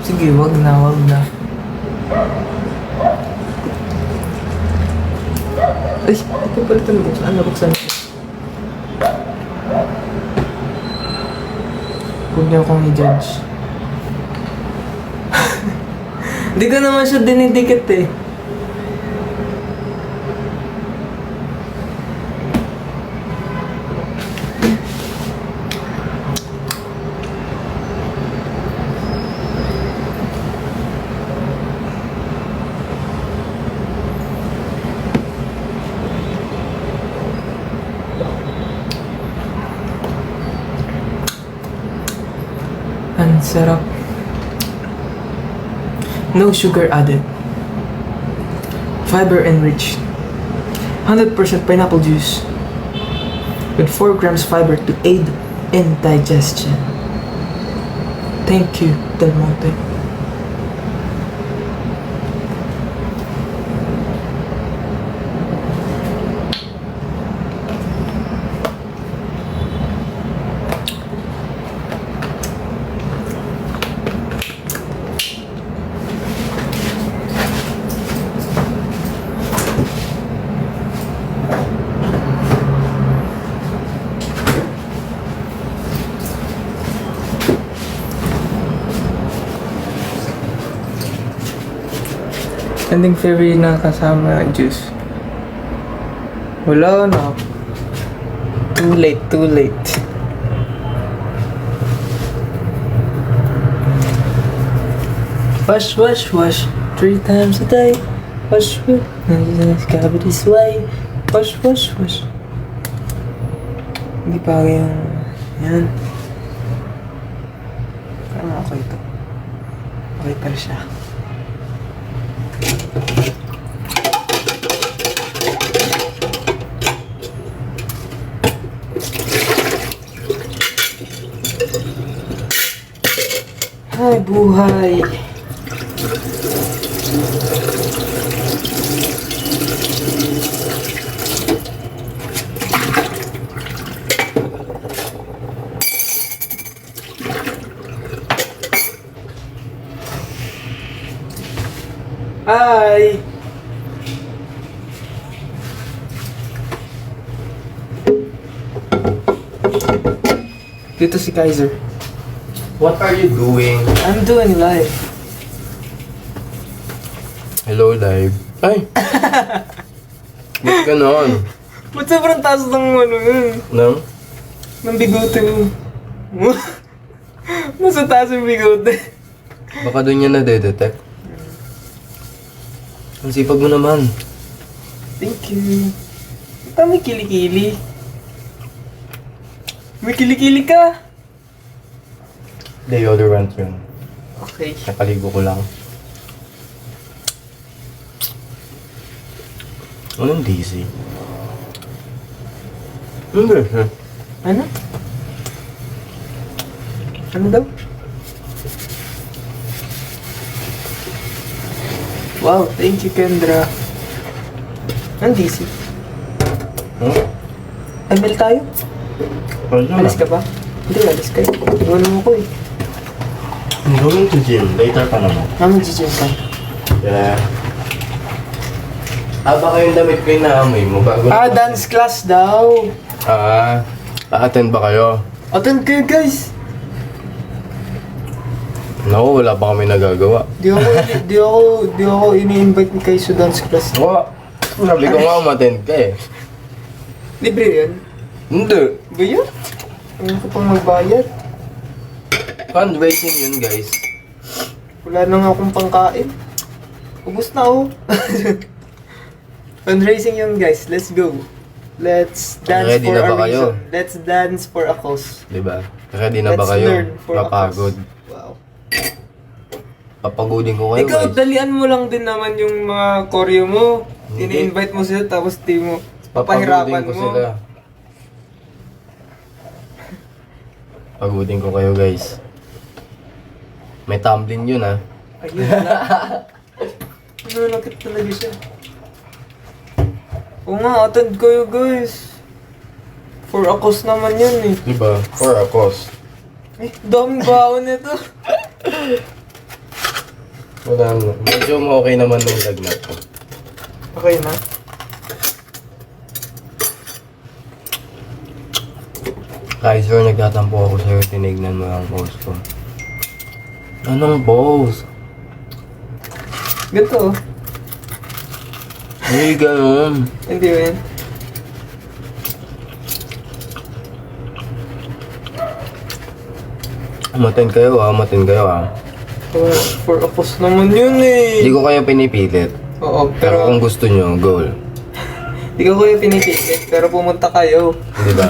Sige, wag na, wag na. Ay, ito pala ito nabuksan. Ano, buksan ito? Huwag niyo akong i-judge. Hindi ko naman siya dinidikit eh. Ang sarap. No sugar added. Fiber enriched. 100% pineapple juice. With 4 grams fiber to aid in digestion. Thank you, Del Monte. Ending favorite na kasama ng juice. Wala na. Too late, too late. Wash, wash, wash 3 times a day. Wash, wash, cover this way. Wash, wash, wash. Hindi pa yung... Yan. Parang okay ito. Okay pala siya. Ay, buhay! Hi! Dito si Kaiser. What are you doing? I'm doing live. Hello, live. Ay! Ba't ganon? Ba't sobrang taas ng ano yun? Nang? Ng bigote mo. Nasa taas yung bigote. Baka doon niya na-detect. Ang sipag mo naman. Thank you. Ito may kilikili. May kilikili ka. Deodorant yun. Okay. Nakaligo ko lang. Anong DC? Hindi. Ano? Ano daw? Wow, thank you, Kendra. Ang DC. ML tayo? Ano Alis ka ba? Hindi, alis kayo. Iwan mo ko eh. I'm going to gym. Later pa naman. Mag-gym ka. Yeah. Baka yung damit ko yung naamoy mo bago Dance class daw. A-attend ba kayo? Attend kayo, guys. Naku, wala pa kami nagagawa. Di ako ini-invite ni kayo sa dance class. Sabi ko nga umattend ka eh. Libre yun? Hindi. Ba yun? Ayaw ko pang magbayad. Fundraising yun, guys. Wala na nga akong pangkain. Ubus na oh. Fundraising yun, guys. Let's go. Let's dance Ready for na a ba kayo? reason. Let's dance for a cause. Diba? Ready na ba Let's kayo? learn for a Mapagod. cause. Wow. Papagodin ko kayo, Ikaw, guys. dalian mo lang din naman yung mga choreo mo. Hindi. Ini-invite mo sila tapos di mo Papagodin papahirapan ko mo. sila. Pagutin ko kayo guys. May tumbling yun ah. Ayun na. Nalakit talaga siya. Oo nga, attend kayo guys. For a cause naman yun eh. Diba? For a cause. Eh, daming baon nito. Wala na. Medyo okay naman na yung lagnat ko. Okay na. Kaiser, nagtatampo ako sa'yo. Tinignan mo ang post ko. Anong post? Ganito oh. Hindi ganun. Hindi ba yan? Matin kayo ah. For a cause naman yun eh. Hindi ko kayo pinipilit. Oo, Pero pero kung gusto nyo, goal. hindi ko kayo pinipilit, pero pumunta kayo. Di ba?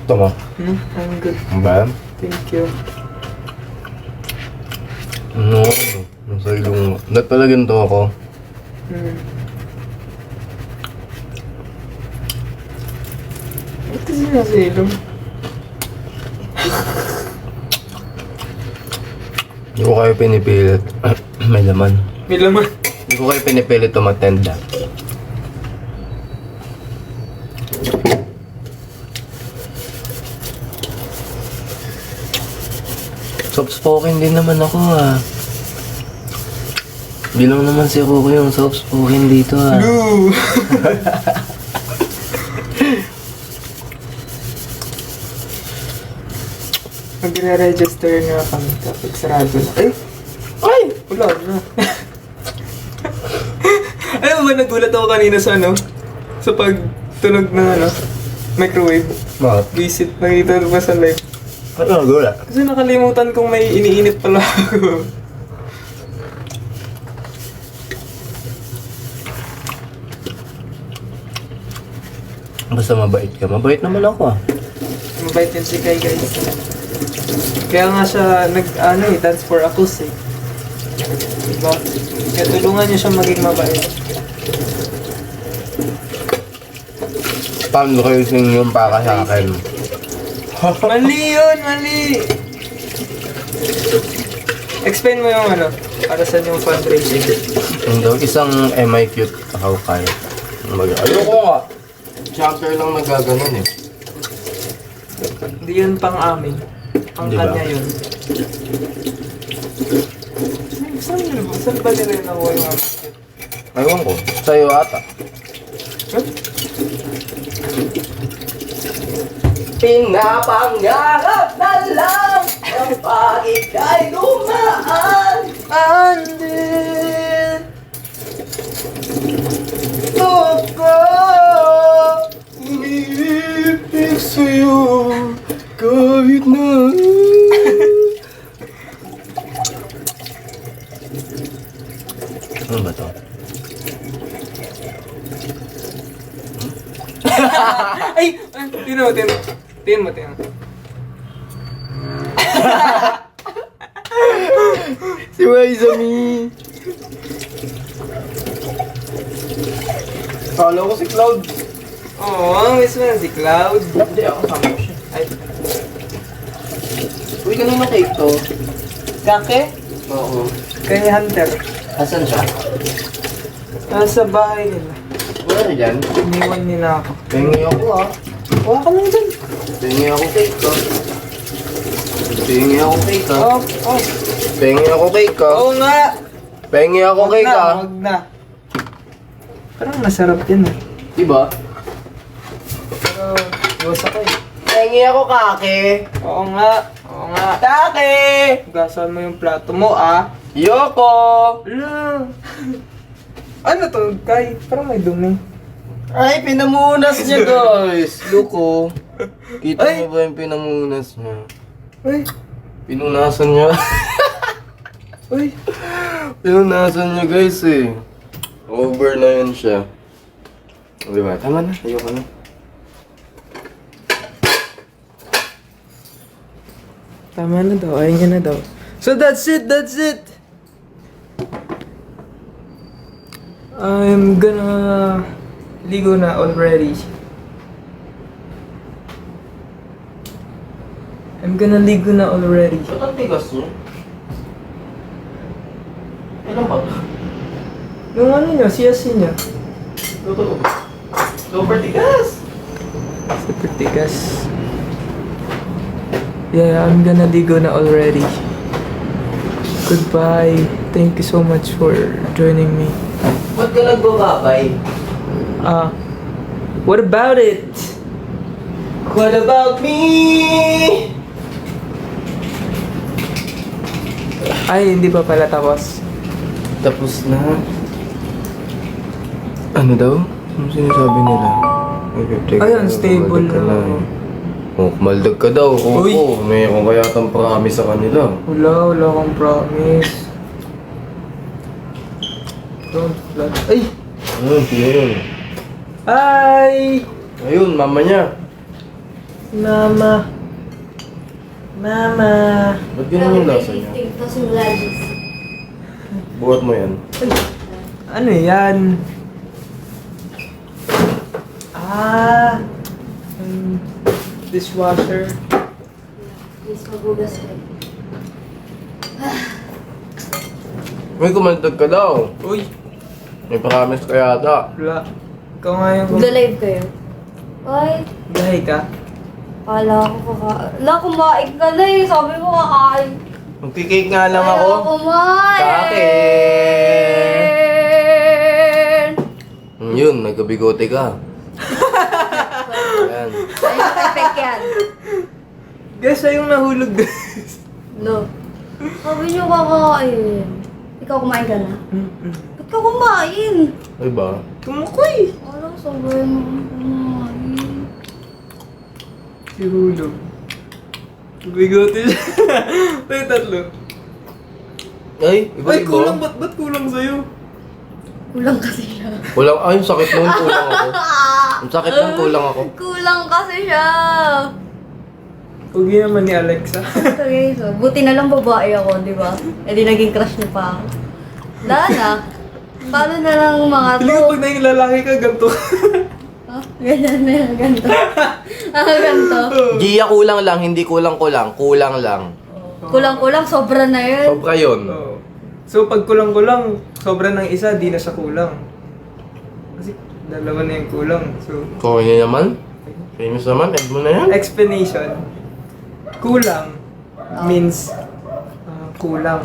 Ito mo. I'm good. Ba? Thank you. No. Nasa ilong mo. Ba't pala ganito ako? Ba't kasi nasa ilong? Hindi ko kayo pinipilit. May laman. May laman. Hindi ko kayo pinipilit umattend ah. Soft-spoken din naman ako ah. Hindi lang naman si Coco yung soft-spoken dito ah. Blue! Magre-register nga kami kapag sarado na. Ay! Wala na. Alam mo ba, nagulat ako kanina sa ano? Sa pagtunog ng ano? Microwave. Bakit? Visit, nakita ko ba sa live? Ano gula? Kasi nakalimutan kong may iniinit pala ako. Basta mabait ka. Mabait naman ako ah. Mabait yun si Kai, guys. Kaya nga siya dance for a cause eh. Diba? Kaya tulungan niyo siya maging mabait. Paano kayo yung para sa akin? Mali yun! Mali! Explain mo yung ano, para saan yung fundraising. Hindi, isang MI cute kahukay. Ayoko nga. Chapter lang nagaganon eh. Hindi yun pang amin. Ang Di ba? kanya yun. Saan ba nila yun nakuha yung amin? Aywan ko. Sa'yo ata. Huh? Pinapangarap na lang kapag ika'y dumaan. Andin! Ako umiibig sa'yo kahit na ano ba to? Ay! Tino mo. Si Waizami! Kala ko si Cloud. Oo, miss mo na si Cloud. Hindi, ako sama ko siya. Ay, Uy, kanina cake to. kake? Oo. Kay Hunter. Asan siya? Nasa bahay nila. Wala na dyan. Iniwan nila ako. Pengi ako ah. Huwag ka lang dyan. Pengi ako cake to. Pengi ako cake ah. Oh. Pengi ako cake ah. Oo nga. Pengi ako cake ah. Huwag na. Parang masarap yan eh. Diba? Pero, iwas ako eh. Pengi ako kake. Oo nga. Kake! Gasan mo yung plato mo ah. Yoko! Ala. Ano to, Kai? Parang may dumi. Ay, pinamunas niya guys. Luko. Kita Ay! mo ba yung pinamunas niya? Uy. Pinunasan niya. Uy. Pinunasan niya guys eh. Over na yun siya. Diba? Tama na. Ayoko na. Tama na daw. Ayun niya na daw. So that's it. I'm gonna ligo na already. I'm gonna ligo na already. Ba't ang tigas niyo? Ilan ba? Yung ano nyo, siyasi nyo. Super tigas! Super tigas. Yeah, I'm gonna ligo na already. Goodbye. Thank you so much for joining me. Ba't ka nagbababay? What about it? What about me? Ay, hindi pa pala tapos. Tapos na. Ano daw? Ano sinasabi nila? Ayun, stable na. Oh, kumaldag ka daw. Oo, Uy! mayroon kaya tang promise sa kanila. Wala kang promise. Don't flash. Ay! Ayun, sino yun? Ay! Ayun, mama niya. Mama. Mama. Ba't ganun yung lasa niya? Tapos yung Gladys. Buhat mo yan. Ay, ano yan? Dishwasher. Please, magugas ko. May kumaldag ka daw. Uy! May promise ka yata. Wala. Ikaw nga yung... Magla-live kayo. Ay, Gahay ka? kala ko kakain. Wala, kumain ka na eh. Sabi mo kakain. Magkikake nga lang ako. Ayaw kumain. Sa akin. Yun, nagkabigote ka. Ayan. Ayaw perfect yan. Guys, siya yung nahulog, guys. No. Sabi niyo kakain. Ikaw kumain ka na? Ba't ka kumain? Ay ba? Tumukoy! Wala, sabi mo kumain. Si hulog. Bigote siya. Tayo tatlo. Ay, iba Ay, iba. kulang. Ba't kulang sa'yo? Kulang kasi siya. Kulang, ay, yung sakit nun, kulang ako. Ang sakit nun, kulang ako. Kulang kasi siya. Huwag naman ni Alexa. Okay, so, buti na lang babae ako, di ba? E di naging crush niyo pa ako. Dana, paano na lang mga Pili ko pag naging lalaki ka, ganito. Oh, ganyan na yan, ganito. Ganito. Gia, kulang lang, hindi kulang-kulang. Kulang lang. Kulang-kulang, sobra na yun. Sobra yun. Oo. So, pag kulang-kulang, sobra ng isa, di na siya kulang. Kasi, dalawa na yung kulang. So, Kung yun naman, famous naman, add mo na yan. explanation. Kulang means kulang.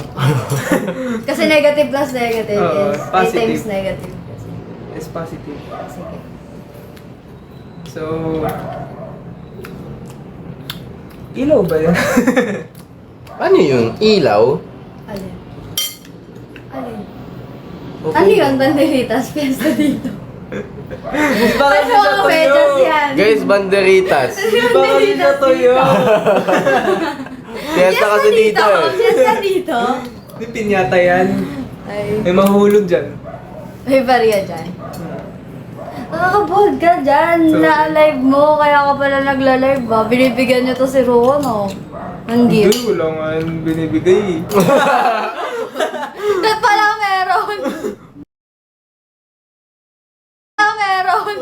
Kasi negative plus negative Oo, is positive. 8 times negative. Is positive. Sige. So, ilaw ba yan? Ano yun? Ilaw? Alin? Alin? Okay. Ano yun? Banderitas, fiesta dito. Baka Ay, siya mga medyas tuyo. yan. Guys, banderitas. Baka siya tuyo. Fiesta kasi dito eh. Fiesta dito? Di pinyata yan. Ay, May mahuhulog dyan. may bariya dyan. Nakaka-bold ka dyan. Sorry. Na-live mo, kaya ka pala nagla-live ba? Binibigyan niyo to si Ruon, oh. Ng Hindi, gift. wala nga yung binibigay. Ba't pala meron? Meron.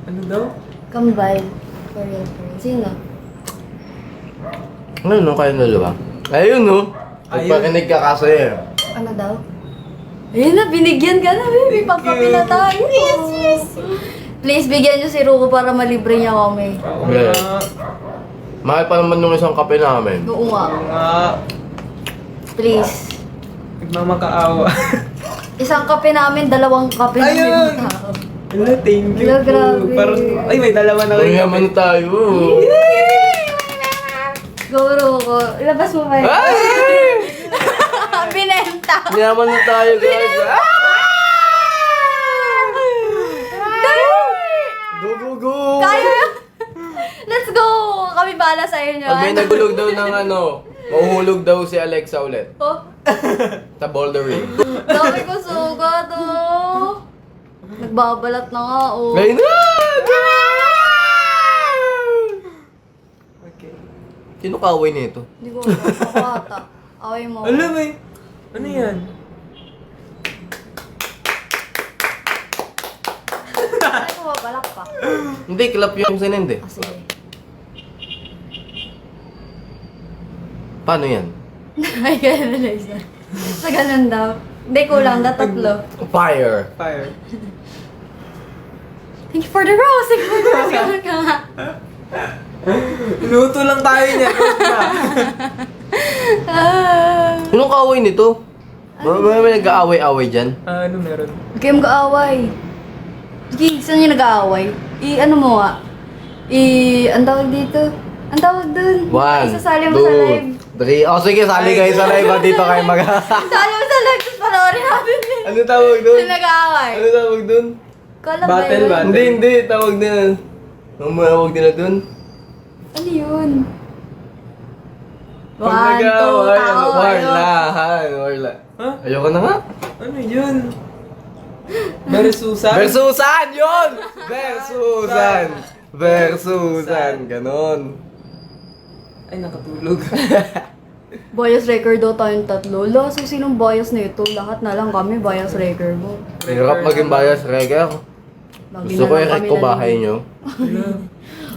Ano daw? Kambal. For real, for real. Sino? Ano nung kayo dalawa? Ayun no. Ayun. Nagpakinig ka kasi eh. Ano daw? Ayun na, binigyan ka na, baby. Papapi na tayo. Yes, yes. Please, bigyan niyo si Ruko para malibre niya kami. Oo Yeah. nga. Mahal pa naman nung isang kape namin. Oo nga. Oo nga. Please. Nagmamakaawa. Isang kape namin, 2 kape Ayun! namin tao. Hello, thank you Hello, po. grabe. Parang, ay, may dalawa na Ang kayo. yaman na tayo. Go, Ruko. Ilabas mo ba yun? Ay! Binenta. Yaman na tayo guys. Ah! Go, go, go! Kaya! Let's go! Kami bala sa inyo. Pag may nagulog daw ng ano, mahuhulog daw si Alexa ulit. Oh, Sa bouldering. dami ko sugat, oh. Nagbabalat na nga, oh. Ngayon na! Okay. Sino kaway nito? Hindi ko alam. Ako ata. Away mo. Alam mo eh. Ano yan? Palakpak. Hindi, clap yung sinend eh. Ah, sige. Paano yan? Ay, ganun na isa. Sa ganun daw. Hindi, kulang na tatlo. Fire! Fire. Thank you for the rose! Thank you for the rose! Ganun ka nga. Luto lang tayo niya. Ah. Anong kaaway nito? May nag-aaway-aaway dyan? Ano meron? Huwag kayong mag-aaway. Sige, saan yung nag-aaway? Ano mo nga? Ang tawag dito? Ang tawag dun. One, Isasali mo sa live. 2, 3. Oh, sige, sali kayo sa live. Dito kayo mag... Isasali mo sa live, tapos panoorin natin din. ano tawag dun? Saan nag-aaway? Ano tawag dun? Kala ba Battle, yun? battle. Hindi, tawag na. Ang tawag nila dun? Ano yun? Pag 1, 2, nag-aaway, tao. warla. Ha? Ayoko na nga. Ano yun? Versusan? Versusan! Yun! Versusan! Versusan! Ganon. Ay, nakatulog. Bias record daw tayong tatlo. Lo, so sinong bias na ito? Lahat na lang kami bias record mo. Hirap maging bias, Rega. Lagi Gusto na ko lang i-rec kami ko na- bahay nyo. Ano?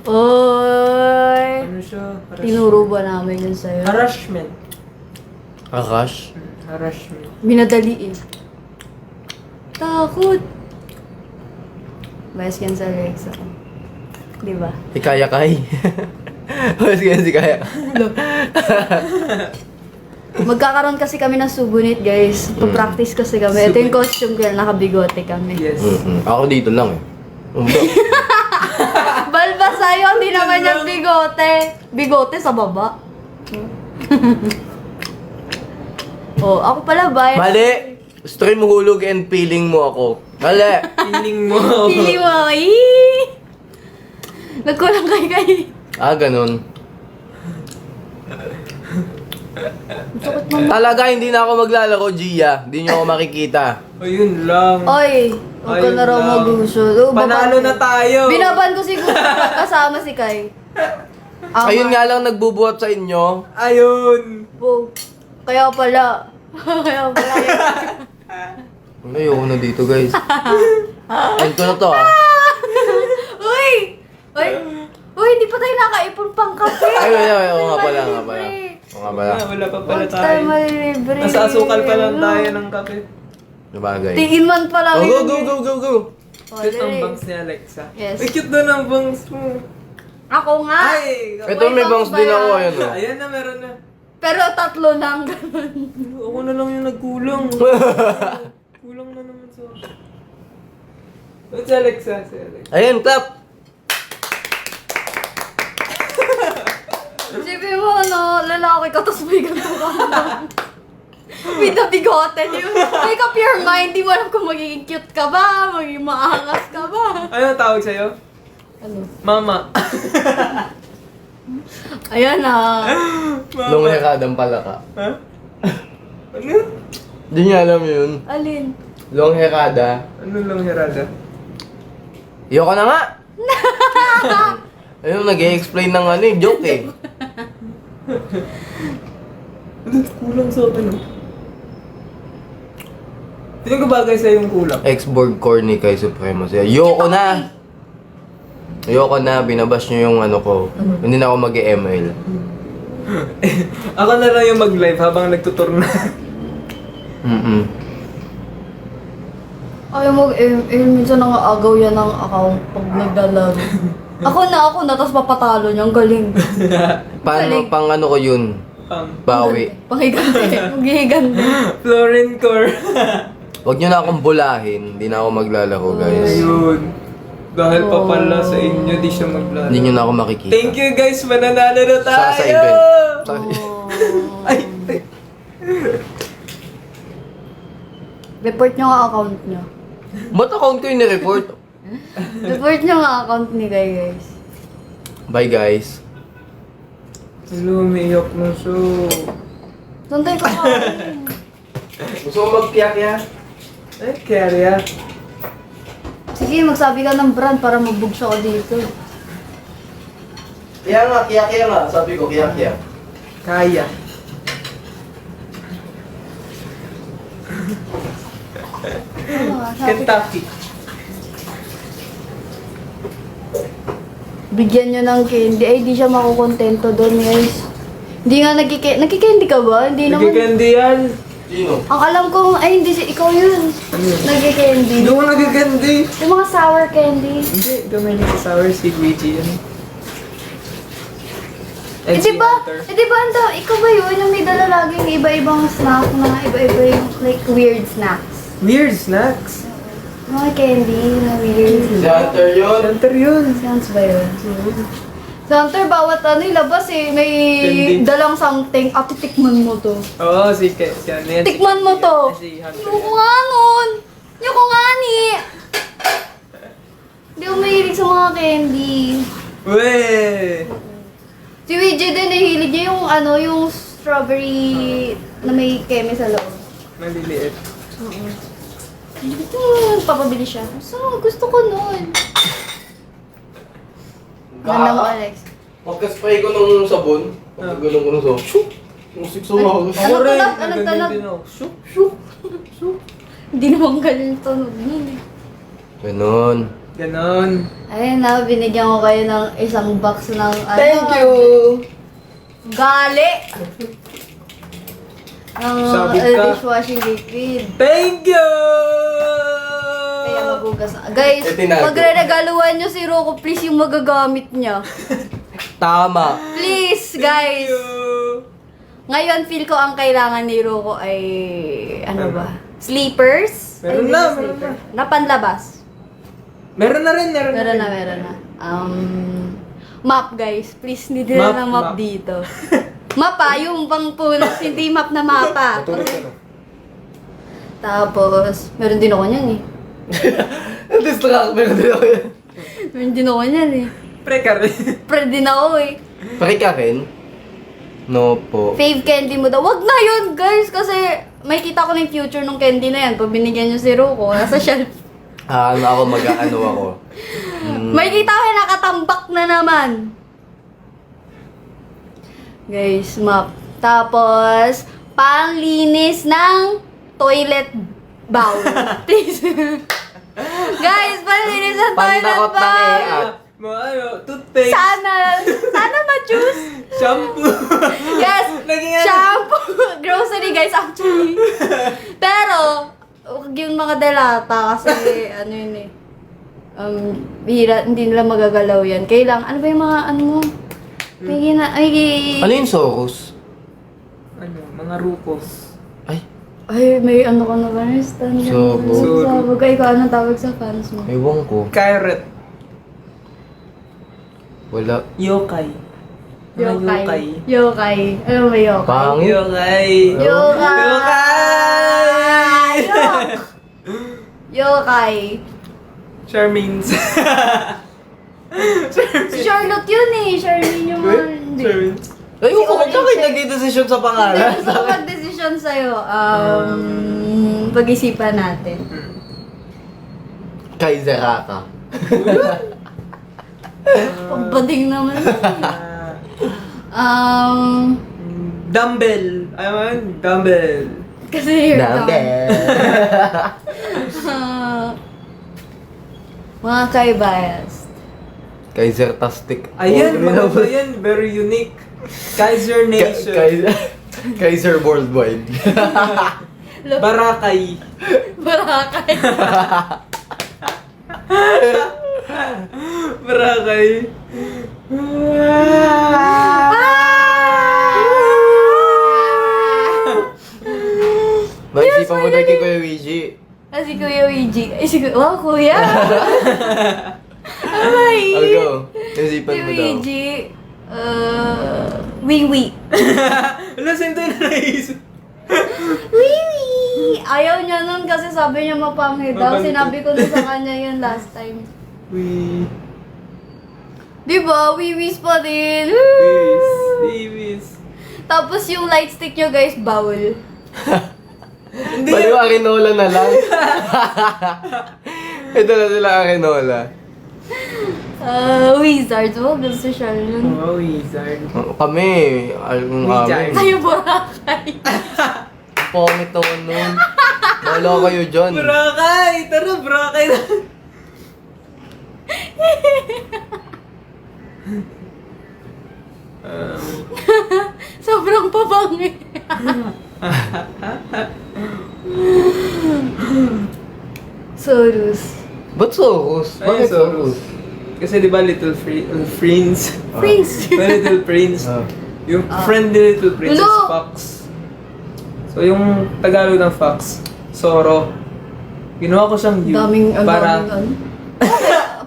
Oy! Ano siya? Tinuro ba namin yun sa'yo? Harassment. Akash? Harassment. Binadali eh. Takot. Bias yan sa Alexa. Diba? Si Kaya Kai. Mas ganyan si Kaya. Magkakaroon kasi kami ng subunit, guys. Pa-practice kasi kami. Ito yung costume girl, nakabigote kami. Yes. Ako dito lang eh. Balba sa'yo, hindi naman yung bigote. Bigote sa baba. Oh, ako pala ba? Mali! Stream hulog and feeling mo ako. Mali! Feeling mo. Pili mo, eh. Nagkulang kay. Ah, ganun. Sakit mo. Talaga hindi na ako maglalaro, Gia. Hindi nyo ako makikita. Ayun lang. Oy, huwag ka Ayun na raw lang. mag-uso. Oh, Panalo na tayo. Binaban ko siguro kasama si Kai. Ayun nga lang nagbubuhat sa inyo. Ayun. Po. Kaya pala. Kaya pala. Ayoko na dito, guys. End ko na to, ah. Uy! Uy! Uy, hindi pa tayo nakaipon pang kape. Ay, oo nga pala, nga pala. Oo nga pala. Wala pa pala Huwag tayo tayo. malilibre. Nasa asukal pa lang tayo ng kape. Sabagay. Tingin man pa lang Oh, yun. go! Oh, Cute ang dali. bangs ni Alexa. Yes. Ay, cute doon ang bangs mo. Ako nga. Ay! Ito may bangs din ako, ayan o. Ayan na, meron na. Pero tatlo lang ganun. Ako na lang yung nagkulang. Kulang na naman sa... Ba't si Alexa? Si Alexa. Ayun, clap! Sabi mo, ano, lalaki ka, tapos may ganito ka. With the bigote, yun. Make up your mind, di mo alam kung magiging cute ka ba, magiging maangas ka ba. Ano ang tawag sa'yo? Ano? Mama. Ayan na. Lunghekadang pala ka. Ha? Ano? Hindi niya alam yun. Alin? Lunghekada. Ano lang hirada? Ayoko na nga! Ayun, nag-i-explain ng ano eh, joke eh. Ano? Kulang sa ano? Tingin ko bagay sa'yo yung kulang. Ex-board corny kay Supremacy. Ayoko na! Ayoko na, binabash nyo yung ano ko. Hindi na ako mag-ML. Ako na lang yung mag-live habang nagtutur na. Ayaw mo, minsan nangaagaw yan ng account pag naglalaro. Ako na, tapos papatalo niya. Ang galing. Paano, pang ano ko yun? Bawi. Pangigante. Maghihigante. Florencore. Huwag nyo na akong bulahin, hindi na ako maglalaro guys. Ayun. Dahil pa pala sa inyo, di siya maglaro. Hindi nyo na ako makikita. Thank you guys, mananalo na tayo! Sa event. Ay, ay. Report niyo nga account niyo. Ba't account ko yung ni-report? Report niyo nga account ni Guy, guys. Bye guys. Hello, umiiyak na siya. Saan tayo kakain? Gusto mo magkiyak-ya? Ay, Keria. Sige, magsabi ka ng brand para mabugs ako dito. Kaya nga, kiyak-ya nga. Sabi ko, kiyak-ya. Kaya. Ano nga, sabi ko. Kentucky. bigyan nyo ng candy, ay di siya makukontento doon, guys. Hindi nga nagki-candy ka ba? Hindi naman. Nagkikandy yan. Sino? Ang alam ko, ay hindi si ikaw yun. Nagki-candy. Hindi ko nagkikandy. Yung mga sour candy. Hindi, gamay niya sa sour si Luigi yan. Eh di ba, ikaw ba yun? Yung may dala laging iba-ibang snack na iba-iba yung like weird snacks. Weird snacks. Mga candy na weird. Si Hunter yun. Hunter yun. Sounds ba yun? Sa Hunter, bawat ano ilabas eh, may Candy. dalang something. At titikman mo to. Oo, si ano yan. Tikman mo to. Si Hunter. Yung nga nun. Yung nga ni. Hindi ako mahilig sa mga candy. Weh! Si WJ din, nahilig niya yung ano, yung strawberry na may keme sa loob. Maliliit. Papabili siya. Gusto ko nun. Ganda mo, Alex. Pagka-spray ko ng sabon, pagka-galong ko ng sabon, shoot! Musik sa Ano mga tunog? rin, Anong ganyan tunog? din ako. Shuk! Shuk. Hindi naman ganun tunog nun eh. Ganon. Ganon. Ayun na, binigyan ko kayo ng isang box ng ano. Thank you! Gali! Ang Sabit ka. dishwashing liquid. Thank you! Kaya magugas. Guys, Eh, tinago. magre-regaluhan nyo si Rocco, please yung magagamit niya. Tama. Please, Thank guys. you! Ngayon, feel ko ang kailangan ni Rocco ay, ano ba? Sleepers? Meron Ay, hindi na, siya meron sleeper. Na panlabas. Meron na rin, meron na Meron rin. na, meron na. Map, guys. Please, hindi nila Map, ng map map. dito. Mapa, yung pang punas, hindi map na mapa. Tapos, meron din ako niyan eh. Distract, meron din ako yan. Meron din ako niyan eh. Pre ka rin. Pre din ako eh. Paki ka rin? No po. Fave candy mo daw. Wag na yun, guys, kasi may kita ko na yung future ng candy na yan. Pag binigyan nyo si Rocco, nasa shelf. Ano ako, mag-ano ako. May kita ko yung nakatambak na naman. Guys, map. Tapos, panglinis ng toilet bowl. Please. Guys, panglinis ng toilet Pandakot ng bowl. EAT. Mga ano, toothpaste. Sana ma-juice. Shampoo. Yes, Naging ano? shampoo. Grocery, guys, actually. Pero, huwag yung mga delata kasi, ano yun eh. Bihira, hindi nila magagalaw yan. Kailangan, ano ba yung mga, ano mo? Ano yung Soros? Ano, mga rukos. Ay, May ano ka na ba? Stand Sabog. Sabog. Ay, ikaw, anong tawag sa fans mo? ewan ko. Carrot. Wala. Yokai. Mga yokai. Yokai. Ano ba yokai? Pangit. Yokai. Yokai! Yokai! Yokai. Charmaines. Si Charlotte yun eh. Charlene yung mga... Hindi. Charmaines. Ayun ko, Si bakit Orange. nagdidesisyon sa Hindi, pangalan? gusto ko mag-desisyon sa'yo. Pag-isipan natin. Kaizeraka. Pagbading naman. Dumbbell. Ayun, dumbbell. Kasi you're dumb. Nambe. Mga kaibayas. Kaiser-tastic. Ayan, mga ba yan? Very unique. Kaiser Nation. Kaiser Worldwide. Barakay. Barakay. Barakay. Mag-isipan mo na kay Kuya Luigi. Si Kuya Luigi. Ay, si Kuya. Wow, Kuya! Ay! I'll go. Isipan Si mo daw. Luigi. Wiwi. Wala, same tayo na naisip. Wiwi! Ayaw niya nun kasi sabi niya mapangit daw. Mapangit. Sinabi ko din sa kanya yun last time. Wee. Diba? Wiwis pa din. Babies. Babies. Tapos yung light stick nyo guys, bawal. Hindi. Baliw Arinola na lang. Ito na sila Arinola. Wizards. Wag ang social yun. Oh, wizard. Kami, yung Wizard. amin. Tayo Boracay. Pangit naman nun. Wala kayo dyan. Barakay! Tara, Barakay na. Sorus. Ba't Soros? Ay, Bakit Soros. Soros? Kasi di ba Little Prince? Prince. Little Prince. Ah. Yung friend ni Little Prince is Hello? Fox. So yung Tagalog ng Fox, Soro. Ginawa ko siyang U Daming, para... daming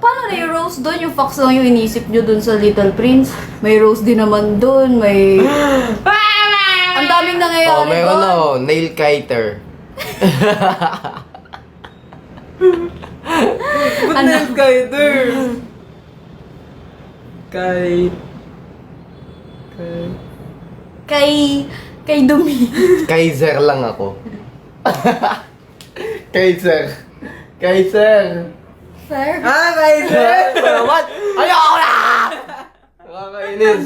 Paano na yung Rose doon? Yung Fox lang yung inisip nyo doon sa Little Prince. May Rose din naman doon. May... Ang daming nangyayari Oh, meron doon. na oh, nail kiter. Ba't Ano? na yung kiter? Kay... Kay Dumi. Kaiser lang ako. Kaiser. Kaiser. Fair. Ah, kaiser! What? Ayoko na! Nakakainis.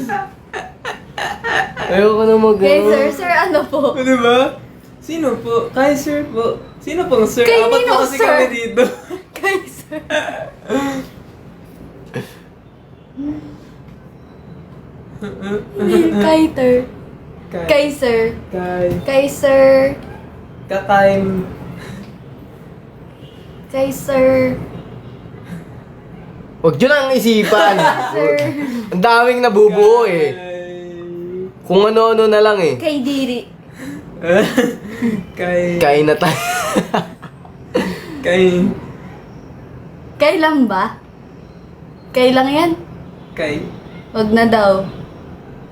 Ayoko na mag Kay Sir, ano po? O, diba? Sino po? Kaiser po. Sino pong sir? Kay Apat po Ninong kasi sir. kami dito. Kay Sir. Kiter. Kay Sir. Kay... Kay Sir. Kakain... Kay Sir. Huwag nyo nang isipan. Sir. Ang daming nabubuo eh. Kung ano-ano na lang eh. Kay Diri. Kay... Kain na tayo. Kay... Kailan ba? Kailan yan? Kay... Wag na daw.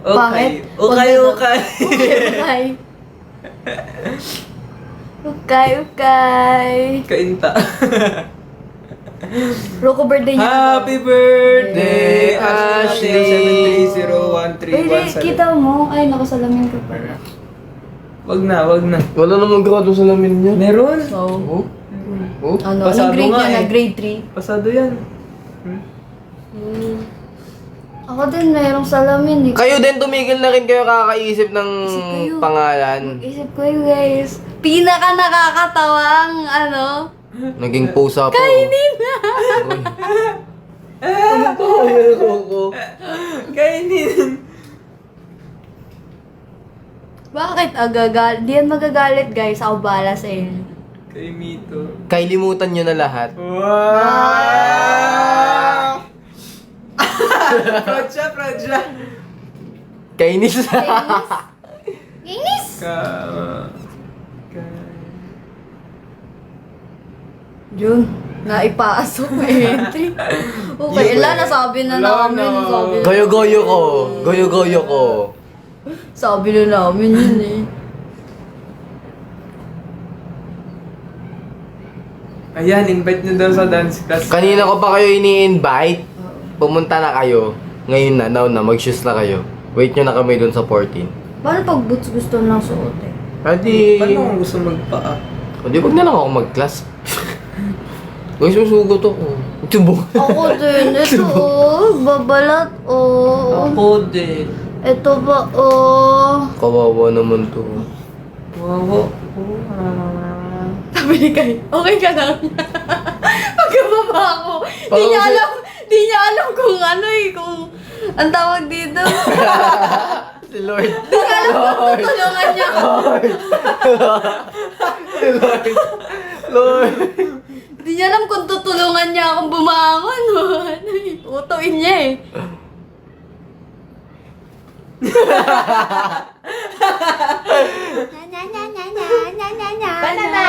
Okay. Bakit? Okay, Wag na okay. Okay. Okay, okay. Kainta. Roko birthday niya. Happy birthday, Ashley. Pwede, 7301317. kita mo. Ay, nakasalamin ka pala. Wag na, wag na. Wala namang grado sa lamin niya. Meron? So, Oh? Oh? ano, Pasado anong grade nga niya na? eh. Grade Pasado yan. 3? Ako din, mayroong salamin. Eh. Kayo din tumigil na rin kayo kakaisip ng Isip kayo. pangalan. Isip ko yun, guys. Pinaka nakakatawang, ano, Naging pusa po. kainin na. Ano to? Ayoko. Kainin. Bakit agagalit? Di yan magagalit, guys. Ako bala sa inyo. Kay Mito. Kailimutan nyo na lahat. Wow! Proud siya. Kainis. Kainis? Kainis? Yun. Naipasok may entry. Okay, Yun. ila, nasabi na Wala namin. na. Sabi, Goyo-goyo ko. Goyo-goyo ko. sabi na namin yun eh. Ayan, invite nyo daw sa dance class. Kanina ko pa kayo ini-invite. Pumunta na kayo. Ngayon na, now na, mag-shoes na kayo. Wait nyo na kami dun sa 14. Paano pag boots gusto lang suot eh? Adi. Paano kung gusto magpaa? Hindi, wag na lang ako mag-class. Guys, masugot ako. Tubog. Ako din. Ito oh. Babalat oh. Ako din. Ito ba oh. Kawawa naman to. Wow. Sabi ni Kai, okay ka lang. Pagkababa ako, di niya alam kung ano eh, kung ang tawag dito. Si Lord. Di niya alam kung tutulungan niya ako. Si Lord. Lord. Di niya alam kung tutulungan niya akong bumangon. Ano eh, utuin niya eh. Banana!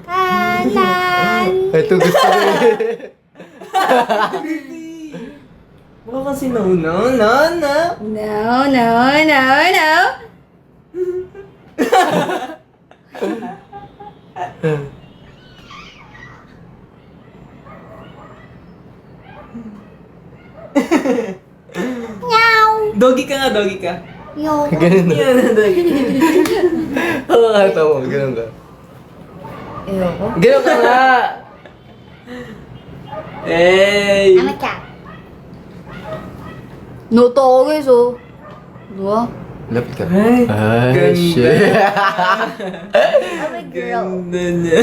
Kanan! Ito gusto ko eh. Baka kasi no. No, no, no. Doggy ka nga, doggy ka. Yo. Ganun na. Yan, doggy. Oo nga, tama. Ganun ka. Ayoko. Ganun ka nga. Hey! No to ako guys oh. Diba? Lapit ka. Ay, Ay, ganda. shit. I'm a girl. Ganda niya.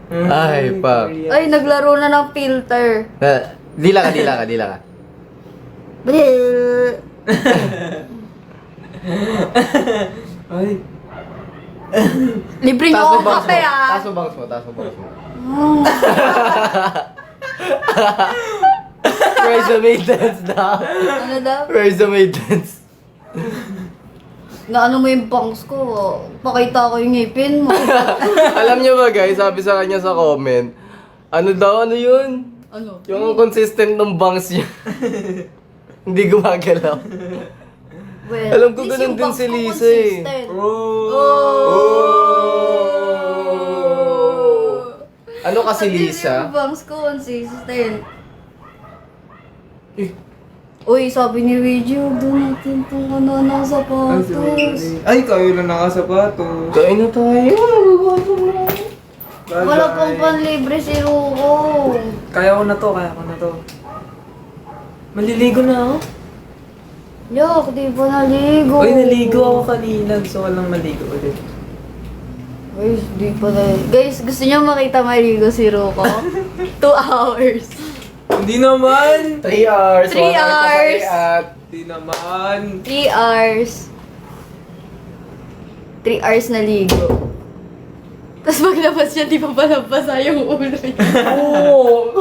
Ay, pa. Ay, naglaro na ng filter. Dila ka. Brrr. Ay. Libre niyo Taas mo ako bangs mo. kape ah. Taas mo bangs mo. Taas mo bangs mo. Oh. Where's the maintenance daw? Ano daw? Where's the maintenance? Na ano mo yung bangs ko, pakita ko yung ngipin mo. Alam niyo ba guys, sabi sa kanya sa comment, ano daw, ano yun? Ano? Yung consistent ng bangs niya. Hindi gumagalaw. Well, Alam ko at least ganun yung din bangs si ko Lisa eh. consistent. Ano kasi At least Lisa? yung bangs ko consistent. Eh, Uy, sabi ni Reggie, huwag doon natin itong ano Ay, sapatos. Ay, kayo lang nakasapatos. kain na tayo. Bye-bye. Wala pang panlibre si Ruko. Kaya ko na to. Maliligo na ako. Yak, di ba naligo? Uy, naligo ako kanina. Gusto ko lang maligo ulit. Guys, di pa na. Guys, gusto niyo makita maligo si Ruko? 2 hours. Hindi naman! 3 hours. 3 hours. Hindi naman! 3 hours. 3 hours naligo. Tapos paglabas niya, di pa palabasa yung ulo niya. Oo.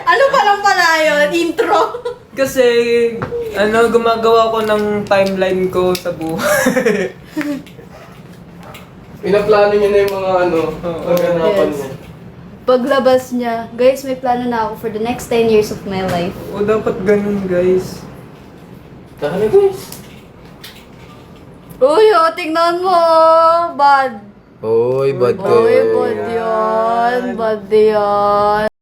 Ano pa lang pala yun? Intro? Kasi, gumagawa ko ng timeline ko sa buhay. Pinaplano niya na yung mga pagkanapan Yes. niya. Paglabas niya, guys, may plano na ako for the next 10 years of my life. O, dapat ganun, guys. Dahil guys. Uy, tingnan mo! Bad. Oy, bad ka. Uy, bad yan. Bad yan.